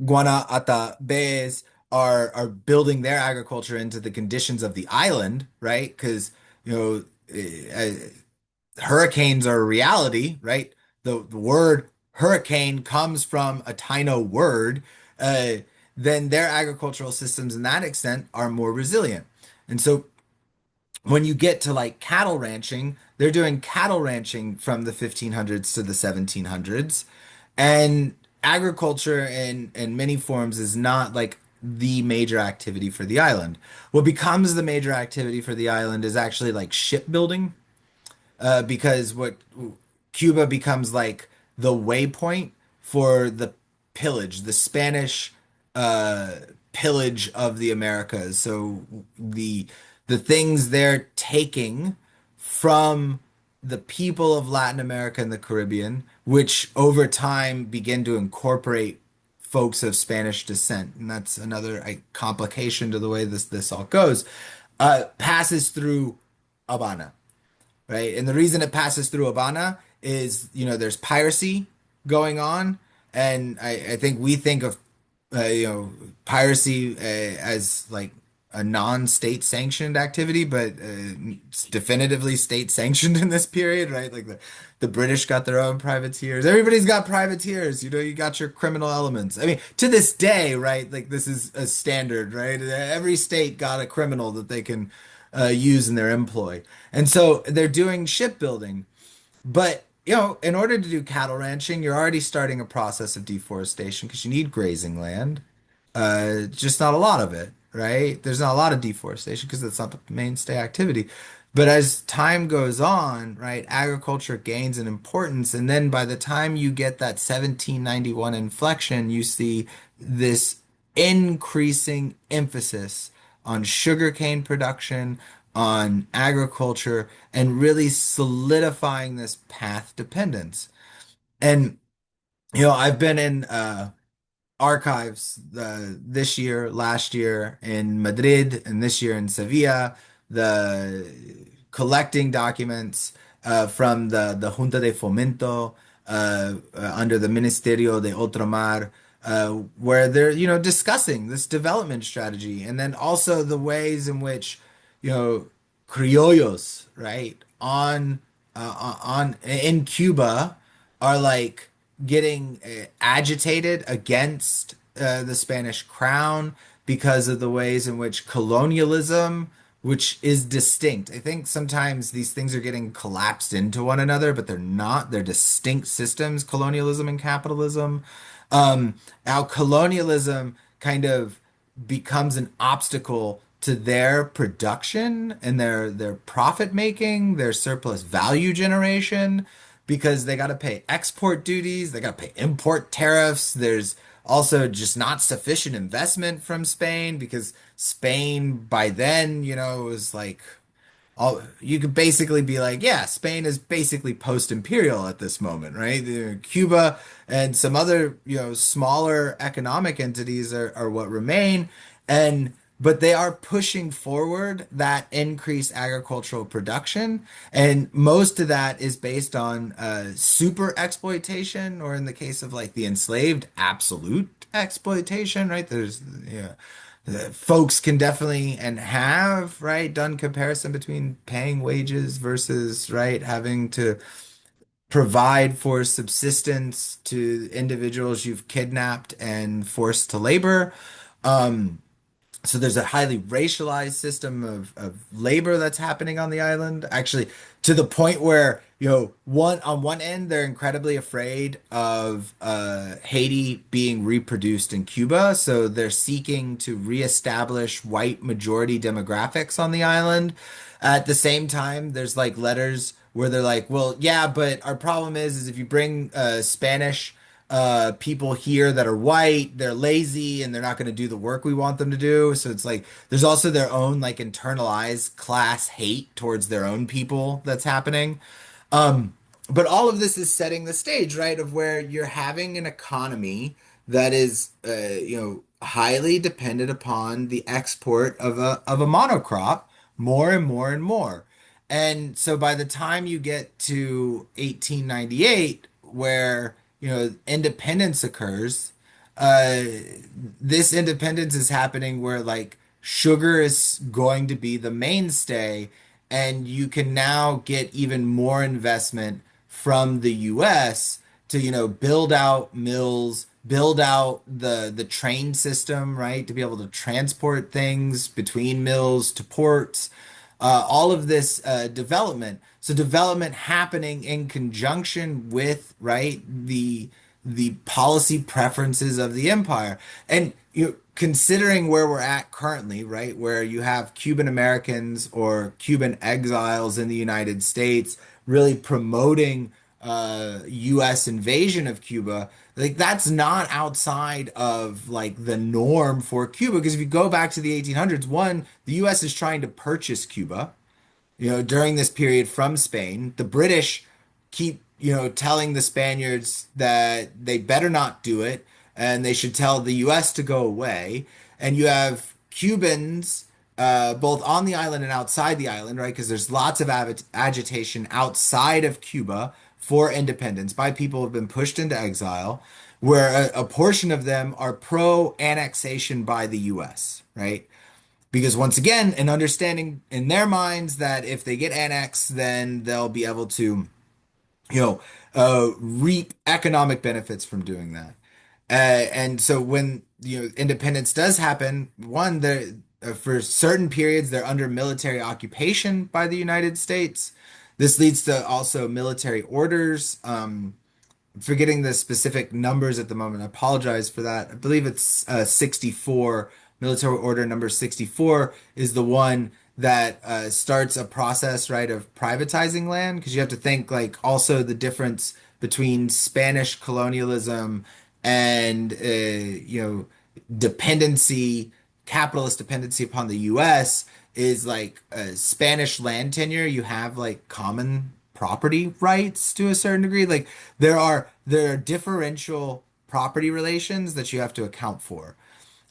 Guanaatabes are building their agriculture into the conditions of the island, right? Because you know, hurricanes are a reality, right? The word hurricane comes from a Taino word. Uh, then their agricultural systems, in that extent, are more resilient. And so when you get to like cattle ranching, they're doing cattle ranching from the 1500s to the 1700s. And agriculture in many forms is not like the major activity for the island. What becomes the major activity for the island is actually like shipbuilding, because what Cuba becomes like the waypoint for the pillage, the Spanish uh, pillage of the Americas. So the things they're taking from the people of Latin America and the Caribbean, which over time begin to incorporate folks of Spanish descent, and that's another complication to the way this all goes, passes through Habana, right? And the reason it passes through Habana is, there's piracy going on, and I think we think of, piracy as like a non-state sanctioned activity, but it's definitively state sanctioned in this period, right? Like the British got their own privateers. Everybody's got privateers. You got your criminal elements. I mean, to this day, right? Like this is a standard, right? Every state got a criminal that they can use in their employ. And so they're doing shipbuilding. But, in order to do cattle ranching, you're already starting a process of deforestation because you need grazing land, just not a lot of it. right? There's not a lot of deforestation because that's not the mainstay activity. But as time goes on, right, agriculture gains in importance. And then by the time you get that 1791 inflection, you see this increasing emphasis on sugarcane production, on agriculture, and really solidifying this path dependence. And, I've been in archives this year, last year in Madrid, and this year in Sevilla, the collecting documents from the Junta de Fomento under the Ministerio de Ultramar, where they're, discussing this development strategy, and then also the ways in which, you know, criollos, right, on in Cuba are like getting agitated against the Spanish crown because of the ways in which colonialism, which is distinct. I think sometimes these things are getting collapsed into one another, but they're not. They're distinct systems, colonialism and capitalism. How colonialism kind of becomes an obstacle to their production and their profit making, their surplus value generation, because they got to pay export duties, they got to pay import tariffs. There's also just not sufficient investment from Spain because Spain by then, was like all you could basically be like, yeah, Spain is basically post-imperial at this moment, right? Cuba and some other, smaller economic entities are what remain, and but they are pushing forward that increased agricultural production, and most of that is based on super exploitation, or in the case of like the enslaved, absolute exploitation, right? There's, folks can definitely and have, right, done comparison between paying wages versus, right, having to provide for subsistence to individuals you've kidnapped and forced to labor. Um, so there's a highly racialized system of labor that's happening on the island, actually, to the point where, one on one end, they're incredibly afraid of Haiti being reproduced in Cuba. So they're seeking to reestablish white majority demographics on the island. At the same time, there's like letters where they're like, well, yeah, but our problem is if you bring Spanish people here that are white, they're lazy and they're not going to do the work we want them to do. So it's like there's also their own like internalized class hate towards their own people that's happening. Um, but all of this is setting the stage, right, of where you're having an economy that is, highly dependent upon the export of a monocrop more and more and more. And so by the time you get to 1898, where, independence occurs, uh, this independence is happening where like sugar is going to be the mainstay, and you can now get even more investment from the US to, build out mills, build out the train system, right, to be able to transport things between mills to ports, all of this development. So development happening in conjunction with, right, the policy preferences of the empire. And, considering where we're at currently, right, where you have Cuban Americans or Cuban exiles in the United States really promoting US invasion of Cuba, like that's not outside of like the norm for Cuba. Because if you go back to the 1800s, one, the US is trying to purchase Cuba, during this period from Spain. The British keep, telling the Spaniards that they better not do it and they should tell the US to go away. And you have Cubans both on the island and outside the island, right? Because there's lots of agitation outside of Cuba for independence by people who have been pushed into exile, where a portion of them are pro annexation by the US, right? Because once again, an understanding in their minds that if they get annexed, then they'll be able to, reap economic benefits from doing that. And so when, independence does happen, one, they're, for certain periods, they're under military occupation by the United States. This leads to also military orders. Forgetting the specific numbers at the moment. I apologize for that. I believe it's 64 Military Order number 64 is the one that starts a process, right, of privatizing land, because you have to think like also the difference between Spanish colonialism and dependency, capitalist dependency upon the U.S. is like Spanish land tenure. You have like common property rights to a certain degree. Like there are differential property relations that you have to account for.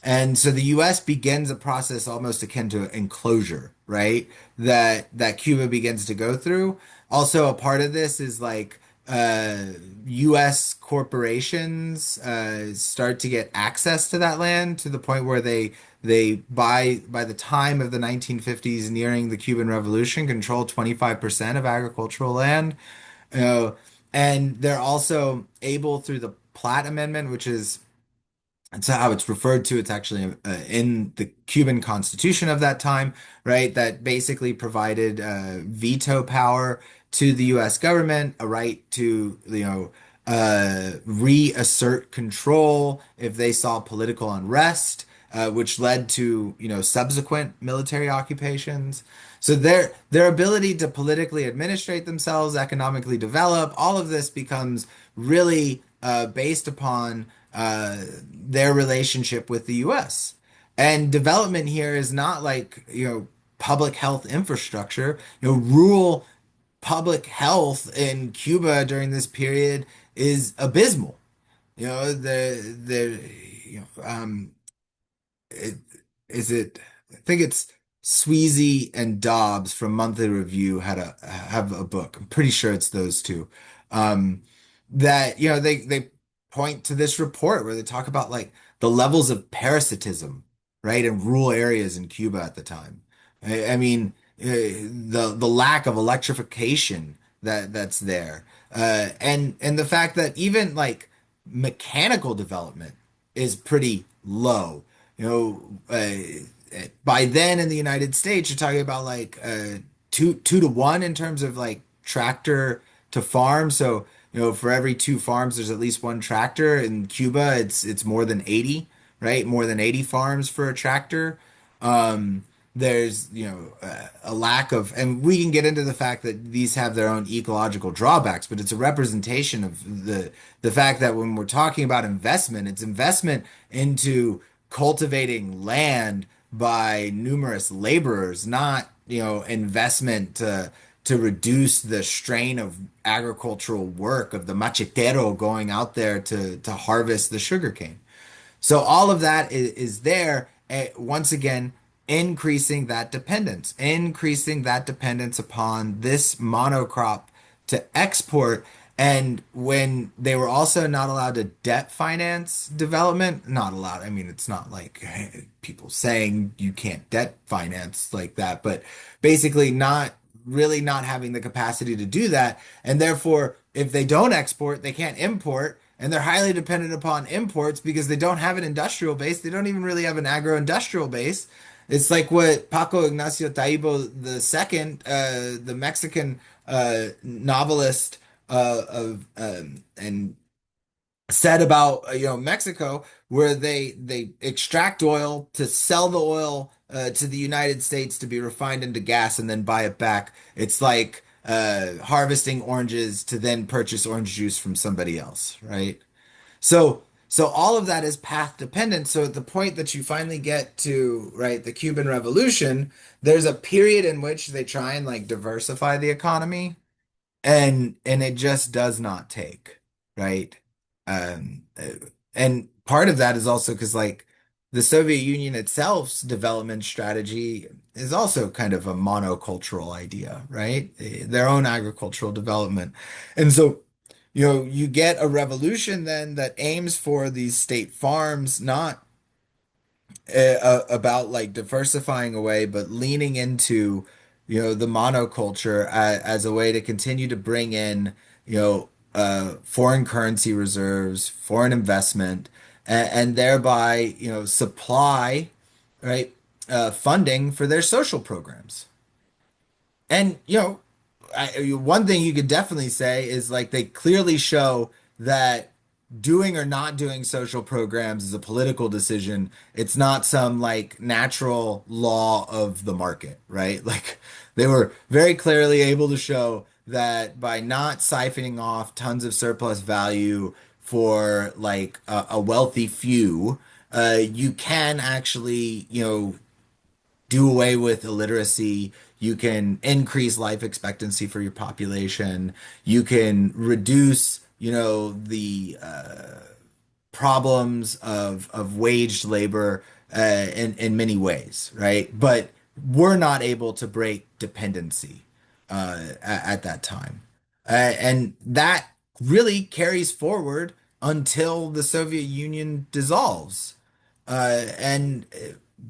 And so the US begins a process almost akin to enclosure, right? That Cuba begins to go through. Also, a part of this is like uh, US corporations start to get access to that land to the point where they by the time of the 1950s, nearing the Cuban Revolution, control 25% of agricultural land. You know, and they're also able through the Platt Amendment, which is that's how it's referred to. It's actually in the Cuban Constitution of that time, right? That basically provided veto power to the U.S. government, a right to, reassert control if they saw political unrest, which led to, subsequent military occupations. So their ability to politically administrate themselves, economically develop, all of this becomes really based upon their relationship with the US. And development here is not like, public health infrastructure. Rural public health in Cuba during this period is abysmal. The you know it, is it I think it's Sweezy and Dobbs from Monthly Review have a book. I'm pretty sure it's those two. Um, that they point to this report where they talk about like the levels of parasitism, right, in rural areas in Cuba at the time. I mean, the lack of electrification that's there, and the fact that even like mechanical development is pretty low. By then in the United States, you're talking about like two to one in terms of like tractor to farm. So, for every two farms, there's at least one tractor. In Cuba, it's more than 80, right? More than 80 farms for a tractor. There's, a lack of, and we can get into the fact that these have their own ecological drawbacks, but it's a representation of the fact that when we're talking about investment, it's investment into cultivating land by numerous laborers, not, investment to reduce the strain of agricultural work of the machetero going out there to harvest the sugarcane. So all of that is there, once again, increasing that dependence upon this monocrop to export. And when they were also not allowed to debt finance development, not allowed, I mean, it's not like people saying you can't debt finance like that, but basically not having the capacity to do that. And therefore, if they don't export, they can't import. And they're highly dependent upon imports because they don't have an industrial base. They don't even really have an agro-industrial base. It's like what Paco Ignacio Taibo II, the Mexican novelist of and said about Mexico, where they extract oil to sell the oil to the United States to be refined into gas and then buy it back. It's like harvesting oranges to then purchase orange juice from somebody else, right? So all of that is path dependent. So at the point that you finally get to, right, the Cuban Revolution, there's a period in which they try and like diversify the economy, and it just does not take, right? And part of that is also because like the Soviet Union itself's development strategy is also kind of a monocultural idea, right? Their own agricultural development. And so, you get a revolution then that aims for these state farms, not about like diversifying away, but leaning into, the monoculture as a way to continue to bring in, foreign currency reserves, foreign investment, and thereby, supply, right, funding for their social programs. And, one thing you could definitely say is like they clearly show that doing or not doing social programs is a political decision. It's not some like natural law of the market, right? Like they were very clearly able to show that by not siphoning off tons of surplus value for like a wealthy few, you can actually, do away with illiteracy. You can increase life expectancy for your population. You can reduce, the problems of waged labor in many ways, right? But we're not able to break dependency at that time, and that really carries forward until the Soviet Union dissolves. And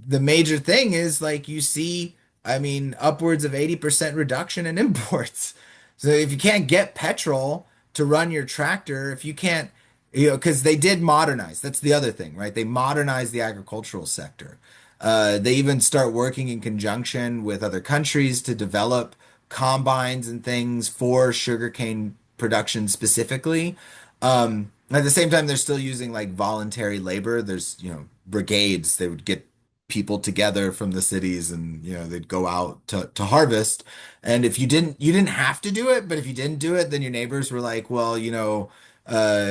the major thing is like you see, I mean, upwards of 80% reduction in imports. So if you can't get petrol to run your tractor, if you can't, because they did modernize. That's the other thing, right? They modernized the agricultural sector. They even start working in conjunction with other countries to develop combines and things for sugarcane production specifically. At the same time, they're still using like voluntary labor. There's, brigades. They would get people together from the cities and, they'd go out to harvest. And if you didn't have to do it, but if you didn't do it, then your neighbors were like, well,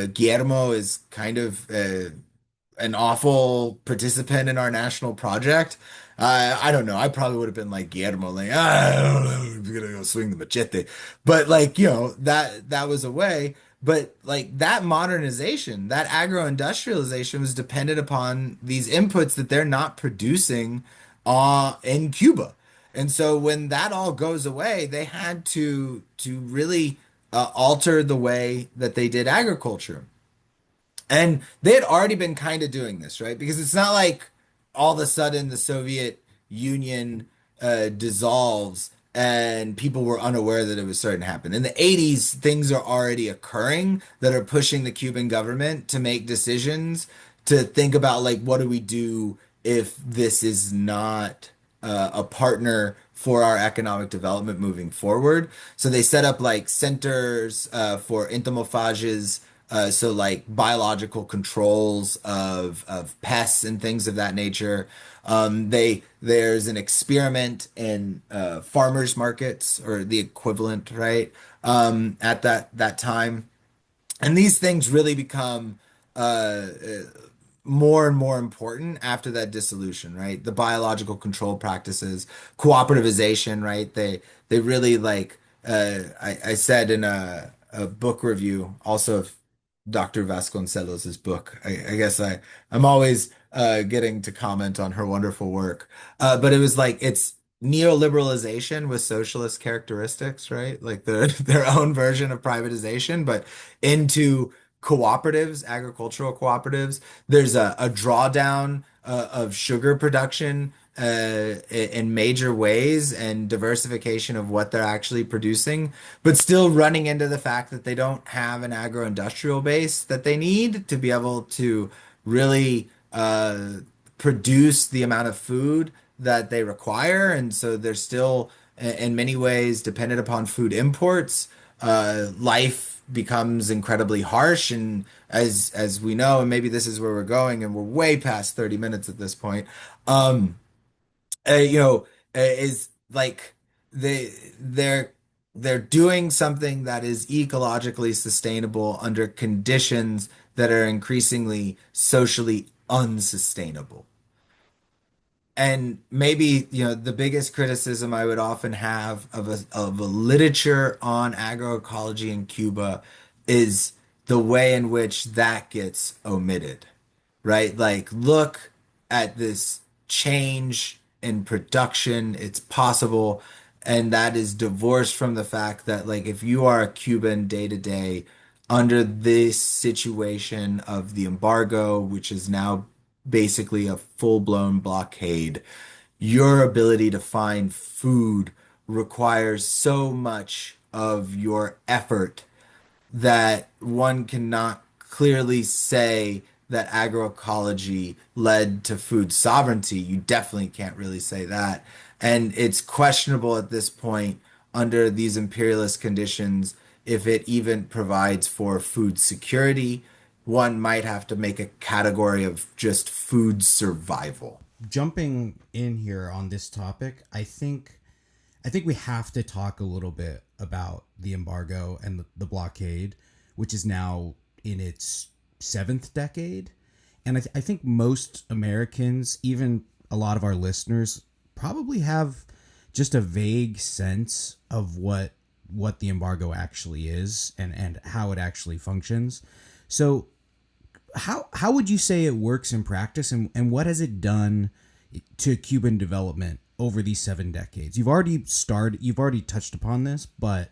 Guillermo is kind of an awful participant in our national project. I don't know. I probably would have been like Guillermo, like, I don't know, I'm gonna go swing the machete. But like, that was a way. But like that modernization, that agro-industrialization was dependent upon these inputs that they're not producing in Cuba. And so when that all goes away, they had to really alter the way that they did agriculture. And they had already been kind of doing this, right? Because it's not like all of a sudden the Soviet Union dissolves and people were unaware that it was starting to happen. In the 80s, things are already occurring that are pushing the Cuban government to make decisions to think about like, what do we do if this is not a partner for our economic development moving forward? So they set up like centers for entomophages, so like biological controls of pests and things of that nature. There's an experiment in farmers markets or the equivalent, right? At that time, and these things really become more and more important after that dissolution, right? The biological control practices, cooperativization, right? They really like I said in a book review, also of Dr. Vasconcelos's book. I guess I'm always getting to comment on her wonderful work. But it was like it's neoliberalization with socialist characteristics, right? Like their own version of privatization, but into cooperatives, agricultural cooperatives. There's a drawdown of sugar production in major ways and diversification of what they're actually producing, but still running into the fact that they don't have an agro-industrial base that they need to be able to really produce the amount of food that they require. And so they're still, in many ways, dependent upon food imports. Life becomes incredibly harsh, and as we know, and maybe this is where we're going, and we're way past 30 minutes at this point. Um, is like they're they're doing something that is ecologically sustainable under conditions that are increasingly socially unsustainable. And maybe, the biggest criticism I would often have of a literature on agroecology in Cuba is the way in which that gets omitted, right? Like, look at this change in production. It's possible. And that is divorced from the fact that, like, if you are a Cuban day to day under this situation of the embargo, which is now basically a full-blown blockade, your ability to find food requires so much of your effort that one cannot clearly say that agroecology led to food sovereignty. You definitely can't really say that. And it's questionable at this point under these imperialist conditions if it even provides for food security, one might have to make a category of just food survival. Jumping in here on this topic, I think we have to talk a little bit about the embargo and the blockade, which is now in its seventh decade. And I think most Americans, even a lot of our listeners, probably have just a vague sense of what the embargo actually is and how it actually functions. So how would you say it works in practice, and what has it done to Cuban development over these 7 decades? You've already touched upon this, but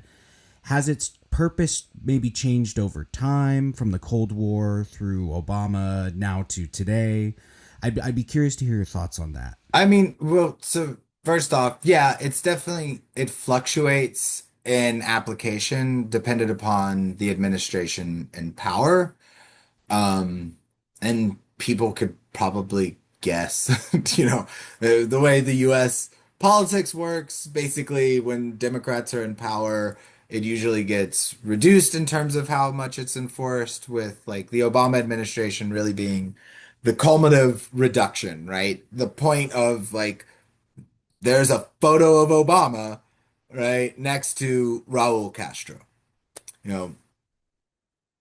has its purpose maybe changed over time from the Cold War through Obama now to today? I'd be curious to hear your thoughts on that. I mean, well, so first off, yeah, it fluctuates in application dependent upon the administration and power. Um, and people could probably guess, the way the US politics works. Basically, when Democrats are in power, it usually gets reduced in terms of how much it's enforced, with like the Obama administration really being the culminative reduction, right? The point of like, there's a photo of Obama, right, next to Raul Castro, you know,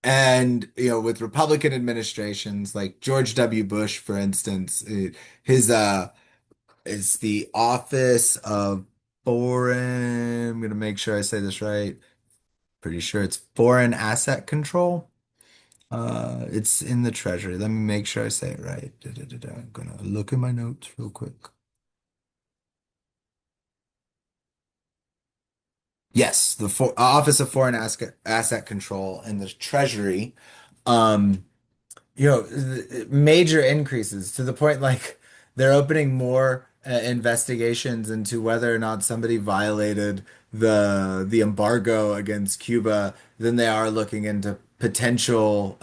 and with Republican administrations like George W. Bush, for instance, his is the Office of Foreign. I'm gonna make sure I say this right. Pretty sure it's Foreign Asset Control. It's in the Treasury. Let me make sure I say it right. I'm gonna look in my notes real quick. Yes, the Office of Foreign Asset Control and the Treasury. Um, Major increases to the point like they're opening more investigations into whether or not somebody violated the embargo against Cuba than they are looking into potential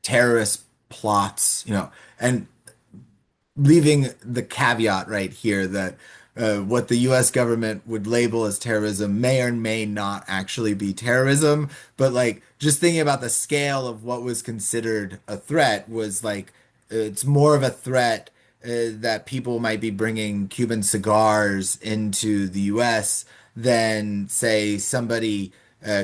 terrorist plots, and leaving the caveat right here that what the US government would label as terrorism may or may not actually be terrorism. But like just thinking about the scale of what was considered a threat was like it's more of a threat that people might be bringing Cuban cigars into the US than, say, somebody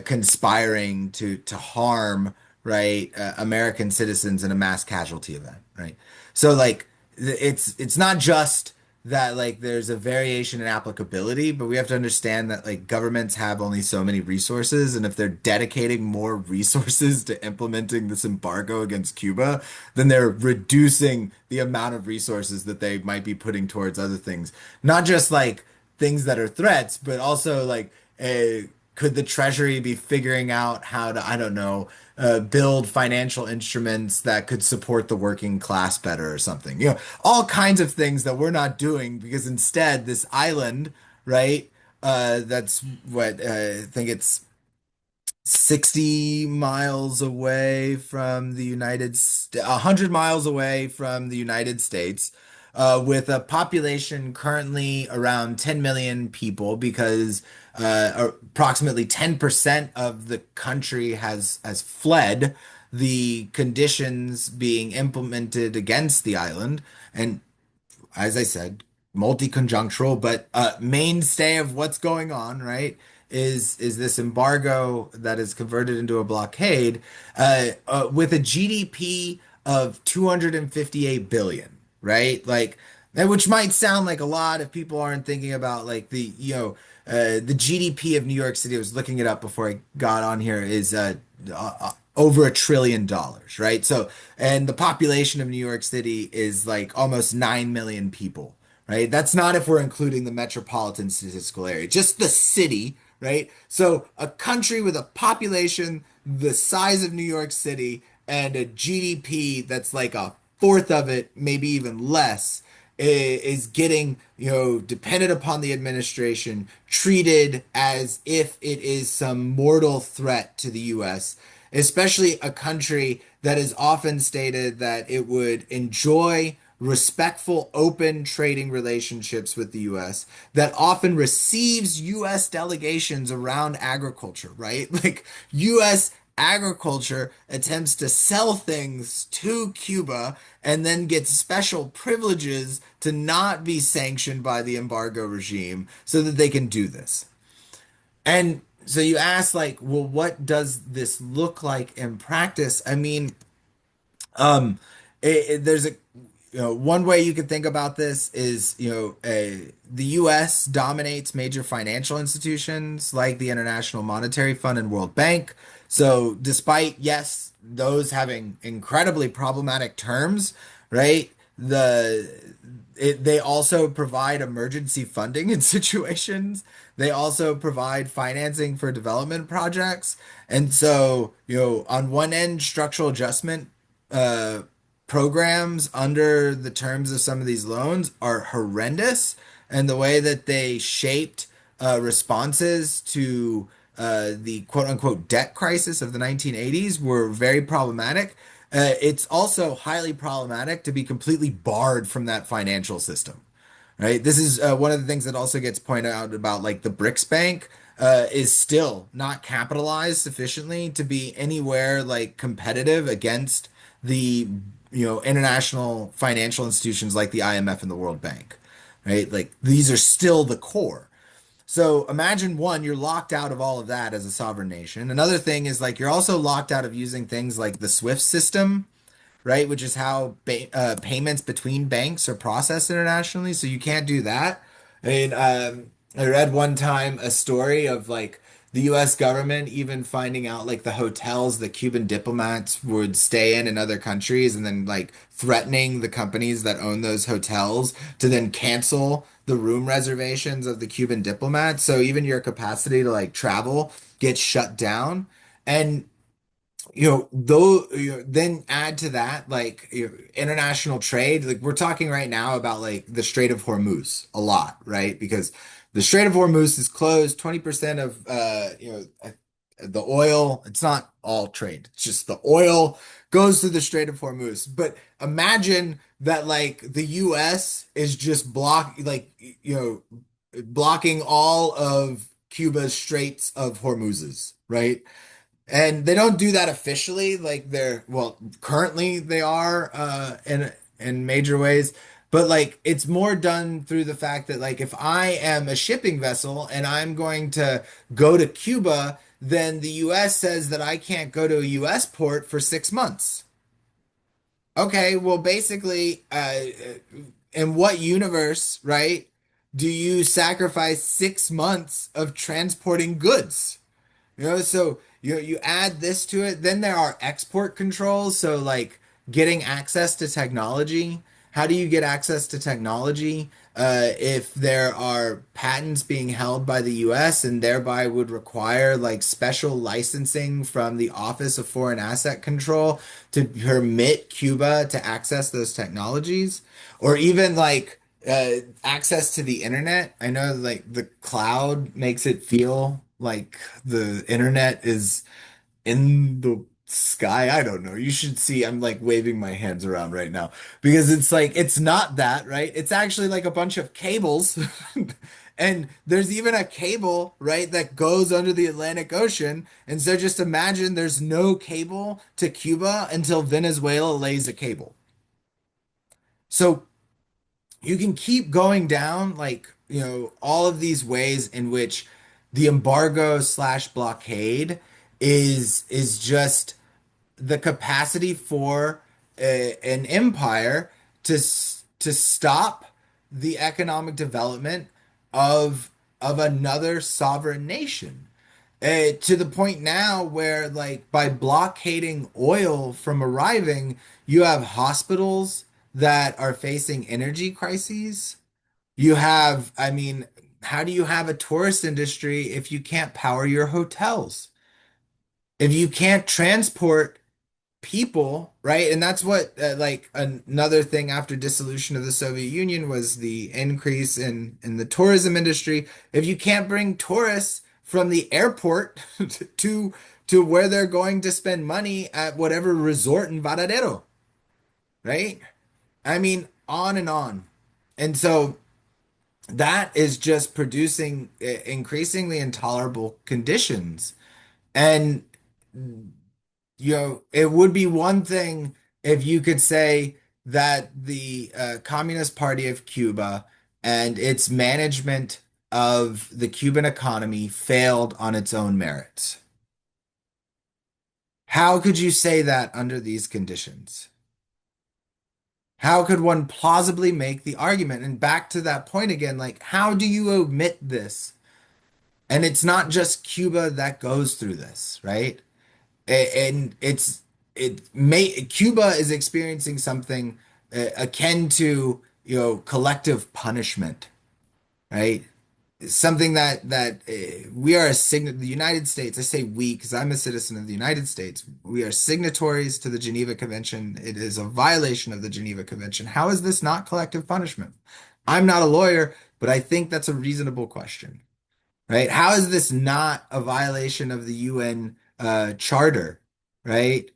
conspiring to harm, right, American citizens in a mass casualty event, right? So like it's not just that like there's a variation in applicability, but we have to understand that like governments have only so many resources, and if they're dedicating more resources to implementing this embargo against Cuba, then they're reducing the amount of resources that they might be putting towards other things. Not just like things that are threats, but also like could the Treasury be figuring out how to, I don't know, build financial instruments that could support the working class better or something? All kinds of things that we're not doing because instead this island, right? That's what I think it's 60 miles away from the 100 miles away from the United States, with a population currently around 10 million people, because approximately 10% of the country has fled the conditions being implemented against the island. And as I said, multi-conjunctural, but mainstay of what's going on, right, is this embargo that is converted into a blockade, with a GDP of 258 billion, right? Like that, which might sound like a lot if people aren't thinking about like the GDP of New York City. I was looking it up before I got on here, is over $1 trillion, right? So, and the population of New York City is like almost 9 million people, right? That's not if we're including the metropolitan statistical area, just the city, right? So, a country with a population the size of New York City and a GDP that's like a fourth of it, maybe even less, is getting, dependent upon the administration, treated as if it is some mortal threat to the US, especially a country that is often stated that it would enjoy respectful, open trading relationships with the US, that often receives US delegations around agriculture, right? Like US agriculture attempts to sell things to Cuba and then gets special privileges to not be sanctioned by the embargo regime so that they can do this. And so you ask, like, well, what does this look like in practice? I mean, um, there's a one way you could think about this is, the U.S. dominates major financial institutions like the International Monetary Fund and World Bank. So, despite, yes, those having incredibly problematic terms, right? They also provide emergency funding in situations. They also provide financing for development projects. And so, on one end, structural adjustment uh, programs under the terms of some of these loans are horrendous, and the way that they shaped responses to the quote unquote debt crisis of the 1980s were very problematic. It's also highly problematic to be completely barred from that financial system, right? This is one of the things that also gets pointed out about like the BRICS Bank is still not capitalized sufficiently to be anywhere like competitive against the international financial institutions like the IMF and the World Bank, right? Like these are still the core. So imagine one, you're locked out of all of that as a sovereign nation. Another thing is like you're also locked out of using things like the SWIFT system, right? Which is how payments between banks are processed internationally. So you can't do that. I mean, I read one time a story of like the US government even finding out like the hotels that Cuban diplomats would stay in other countries and then like threatening the companies that own those hotels to then cancel the room reservations of the Cuban diplomats. So even your capacity to like travel gets shut down. And though then add to that like international trade, like we're talking right now about like the Strait of Hormuz a lot, right? Because the Strait of Hormuz is closed. 20% of the oil, it's not all trade, it's just the oil goes through the Strait of Hormuz. But imagine that like the US is just blocking all of Cuba's Straits of Hormuz's, right? And they don't do that officially, like well, currently they are in major ways, but like it's more done through the fact that like if I am a shipping vessel and I'm going to go to Cuba, then the US says that I can't go to a US port for 6 months. Okay, well basically in what universe, right, do you sacrifice 6 months of transporting goods? So you add this to it, then there are export controls. So like getting access to technology. How do you get access to technology if there are patents being held by the US and thereby would require like special licensing from the Office of Foreign Asset Control to permit Cuba to access those technologies? Or even like access to the internet. I know like the cloud makes it feel like the internet is in the sky. I don't know. You should see, I'm like waving my hands around right now because it's like, it's not that, right? It's actually like a bunch of cables. And there's even a cable, right, that goes under the Atlantic Ocean. And so just imagine there's no cable to Cuba until Venezuela lays a cable. So you can keep going down like all of these ways in which the embargo slash blockade is just the capacity for an empire to stop the economic development of another sovereign nation, to the point now where like by blockading oil from arriving, you have hospitals that are facing energy crises. You have, I mean, how do you have a tourist industry if you can't power your hotels? If you can't transport people, right? And that's what like another thing after dissolution of the Soviet Union was the increase in the tourism industry. If you can't bring tourists from the airport to where they're going to spend money at whatever resort in Varadero, right? I mean, on and on. And so that is just producing increasingly intolerable conditions. And it would be one thing if you could say that the Communist Party of Cuba and its management of the Cuban economy failed on its own merits. How could you say that under these conditions? How could one plausibly make the argument? And back to that point again, like, how do you omit this? And it's not just Cuba that goes through this, right? And it may Cuba is experiencing something akin to, collective punishment, right? Something that we are a sign the United States, I say we because I'm a citizen of the United States. We are signatories to the Geneva Convention. It is a violation of the Geneva Convention. How is this not collective punishment? I'm not a lawyer, but I think that's a reasonable question, right? How is this not a violation of the UN Charter, right?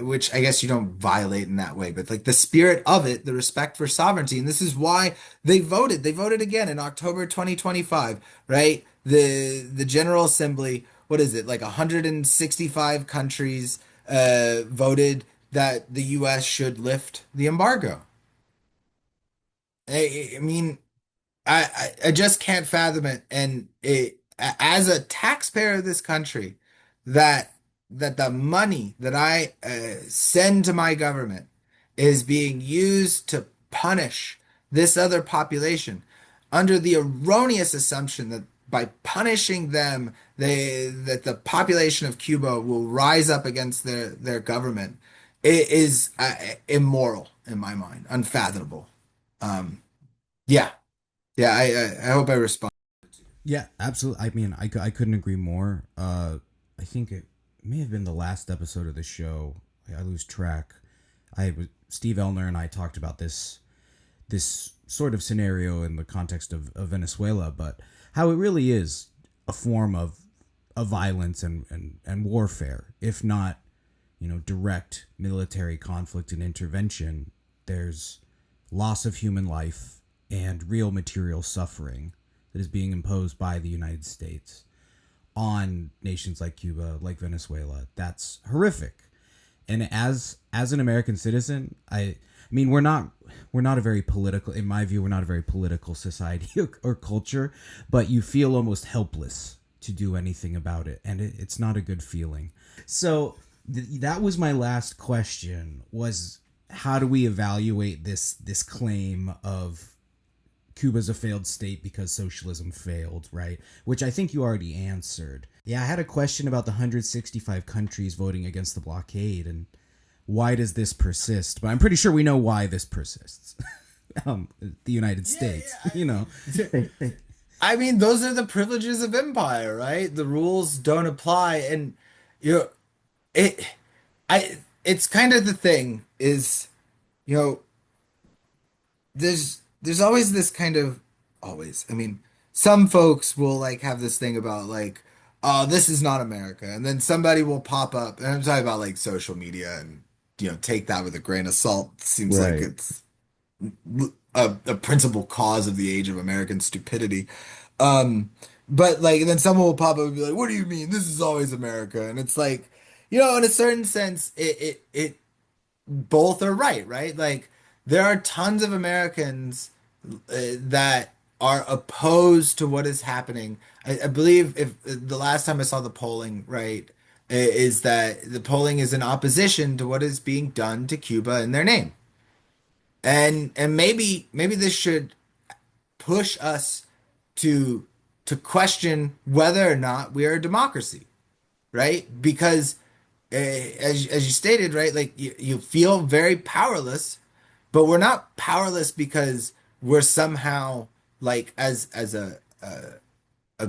Which I guess you don't violate in that way, but like the spirit of it, the respect for sovereignty, and this is why they voted. They voted again in October 2025, right? The General Assembly, what is it, like 165 countries voted that the US should lift the embargo. I mean, I just can't fathom it. And as a taxpayer of this country, that the money that I send to my government is being used to punish this other population under the erroneous assumption that by punishing them, that the population of Cuba will rise up against their government. It is immoral in my mind, unfathomable. Um, yeah. Yeah, I hope I respond. Yeah, absolutely. I mean, I couldn't agree more. I think it may have been the last episode of the show. I lose track. Steve Elner and I talked about this sort of scenario in the context of Venezuela, but how it really is a form of violence and warfare, if not, direct military conflict and intervention. There's loss of human life and real material suffering that is being imposed by the United States on nations like Cuba, like Venezuela. That's horrific. And as an American citizen, I mean we're not a very political, in my view, we're not a very political society or culture, but you feel almost helpless to do anything about it, and it's not a good feeling. So that was my last question, was how do we evaluate this claim of Cuba's a failed state because socialism failed, right? Which I think you already answered. Yeah, I had a question about the 165 countries voting against the blockade and why does this persist? But I'm pretty sure we know why this persists. The United States, I mean, those are the privileges of empire, right? The rules don't apply, and you know, it, it's kind of the thing is, you know, there's always this kind of always. I mean, some folks will like have this thing about like, oh, this is not America, and then somebody will pop up, and I'm talking about like social media, and take that with a grain of salt. Seems like Right. it's a principal cause of the age of American stupidity. Um, but like, then someone will pop up and be like, "What do you mean? This is always America?" And it's like, in a certain sense, it both are right, right? Like, there are tons of Americans that are opposed to what is happening. I believe if the last time I saw the polling, right, is that the polling is in opposition to what is being done to Cuba in their name. And maybe this should push us to question whether or not we are a democracy, right? Because as you stated, right, like you feel very powerless, but we're not powerless because we're somehow like as a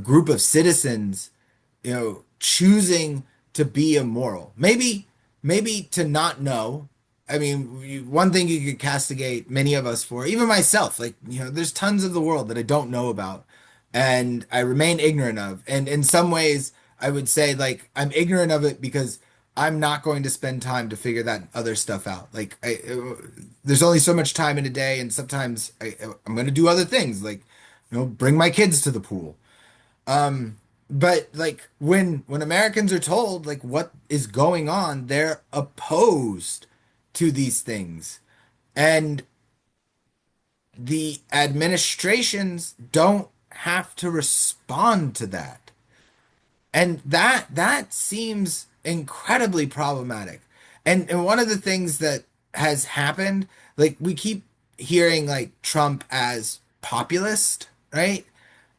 group of citizens, choosing to be immoral. Maybe to not know. I mean, one thing you could castigate many of us for, even myself, like, there's tons of the world that I don't know about and I remain ignorant of. And in some ways, I would say like I'm ignorant of it because I'm not going to spend time to figure that other stuff out. Like there's only so much time in a day, and sometimes I'm going to do other things, like bring my kids to the pool. but like when Americans are told like what is going on, they're opposed to these things. And the administrations don't have to respond to that. And that seems incredibly problematic. And one of the things that has happened, like we keep hearing like Trump as populist, right?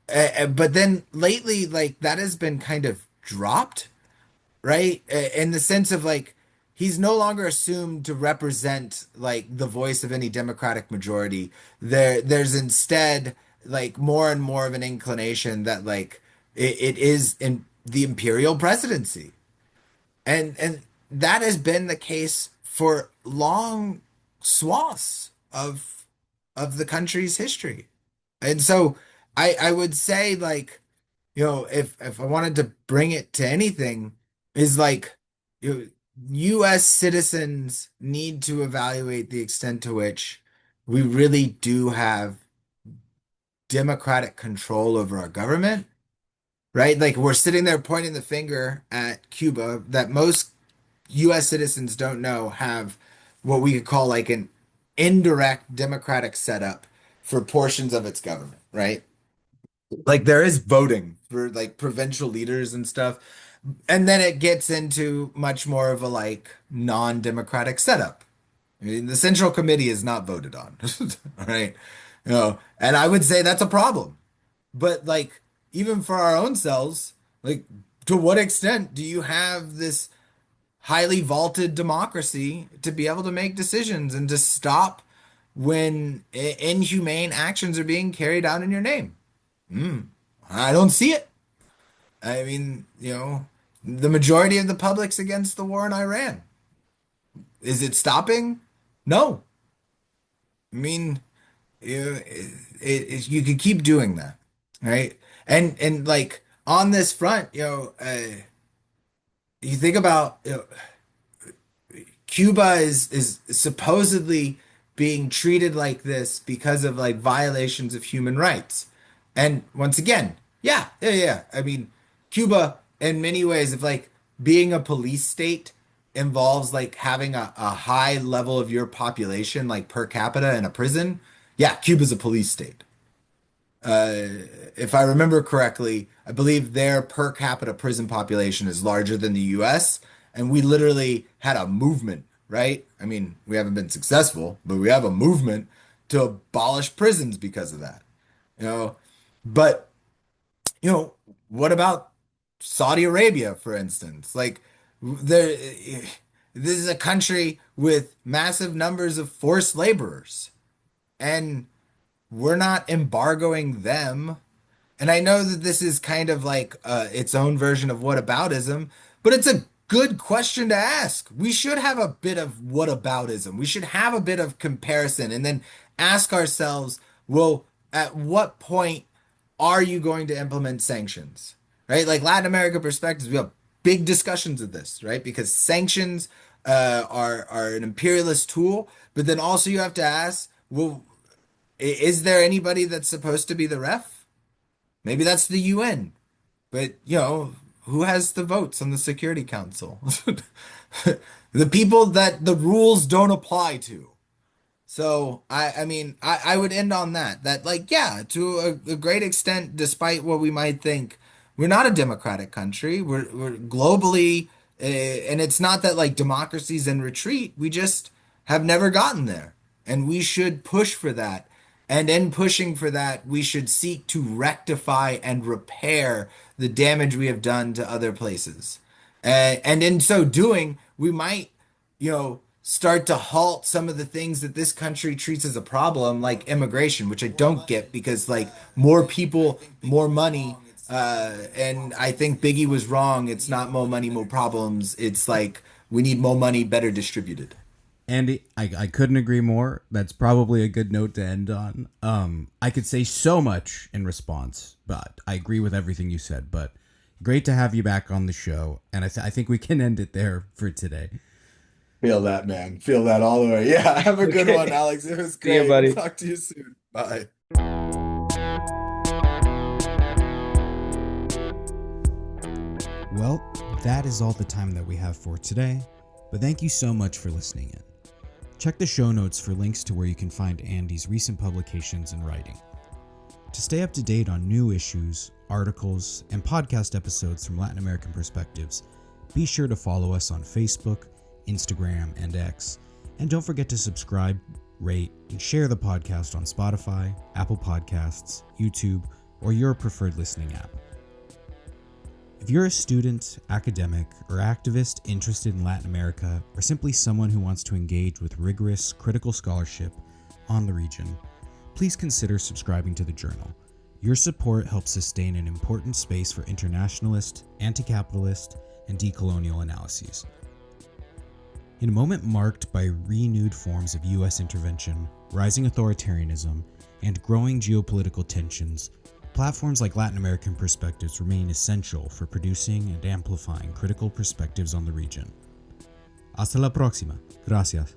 But then lately, like that has been kind of dropped, right? In the sense of like he's no longer assumed to represent like the voice of any Democratic majority. There's instead like more and more of an inclination that like it is in the imperial presidency. And that has been the case for long swaths of the country's history. And so I would say like, if I wanted to bring it to anything, is like you know, US citizens need to evaluate the extent to which we really do have democratic control over our government, right? Like we're sitting there pointing the finger at Cuba that most US citizens don't know have what we could call like an indirect democratic setup for portions of its government, right? Like there is voting for like provincial leaders and stuff. And then it gets into much more of a like non-democratic setup. I mean, the Central Committee is not voted on, all right? And I would say that's a problem. But like even for our own selves, like to what extent do you have this highly vaulted democracy to be able to make decisions and to stop when inhumane actions are being carried out in your name? I don't see it. I mean, the majority of the public's against the war in Iran. Is it stopping? No. I mean, you could keep doing that, right? And like on this front, you think about, Cuba is supposedly being treated like this because of like violations of human rights. And once again, yeah. I mean, Cuba in many ways, if like being a police state involves like having a high level of your population like per capita in a prison, yeah, Cuba's a police state. Uh, if I remember correctly, I believe their per capita prison population is larger than the US, and we literally had a movement, right? I mean, we haven't been successful, but we have a movement to abolish prisons because of that, you know. But, you know, what about Saudi Arabia, for instance? Like, there, this is a country with massive numbers of forced laborers, and we're not embargoing them. And I know that this is kind of like its own version of whataboutism, but it's a good question to ask. We should have a bit of whataboutism. We should have a bit of comparison and then ask ourselves, well, at what point are you going to implement sanctions? Right? Like Latin America perspectives, we have big discussions of this, right? Because sanctions are an imperialist tool, but then also you have to ask, well, is there anybody that's supposed to be the ref? Maybe that's the UN, but who has the votes on the Security Council? The people that the rules don't apply to. So I mean I would end on that. That like yeah, to a great extent, despite what we might think, we're not a democratic country. We're globally, and it's not that like democracy's in retreat. We just have never gotten there, and we should push for that. And in pushing for that, we should seek to rectify and repair the damage we have done to other places. And in so doing, we might start to halt some of the things that this country treats as a problem, like immigration, which I don't get because like more people, more money. And I think Biggie was wrong. It's not more money, more problems. It's like we need more money, better distributed. Andy, I couldn't agree more. That's probably a good note to end on. I could say so much in response, but I agree with everything you said. But great to have you back on the show, and I think we can end it there for today. Feel that, man. Feel that all the way. Yeah, have a good one, Alex. It was See you, great. buddy. Talk to you soon. Bye. Well, that is all the time that we have for today, but thank you so much for listening in. Check the show notes for links to where you can find Andy's recent publications and writing. To stay up to date on new issues, articles, and podcast episodes from Latin American perspectives, be sure to follow us on Facebook, Instagram, and X, and don't forget to subscribe, rate, and share the podcast on Spotify, Apple Podcasts, YouTube, or your preferred listening app. If you're a student, academic, or activist interested in Latin America, or simply someone who wants to engage with rigorous, critical scholarship on the region, please consider subscribing to the journal. Your support helps sustain an important space for internationalist, anti-capitalist, and decolonial analyses. In a moment marked by renewed forms of U.S. intervention, rising authoritarianism, and growing geopolitical tensions, platforms like Latin American Perspectives remain essential for producing and amplifying critical perspectives on the region. Hasta la próxima. Gracias.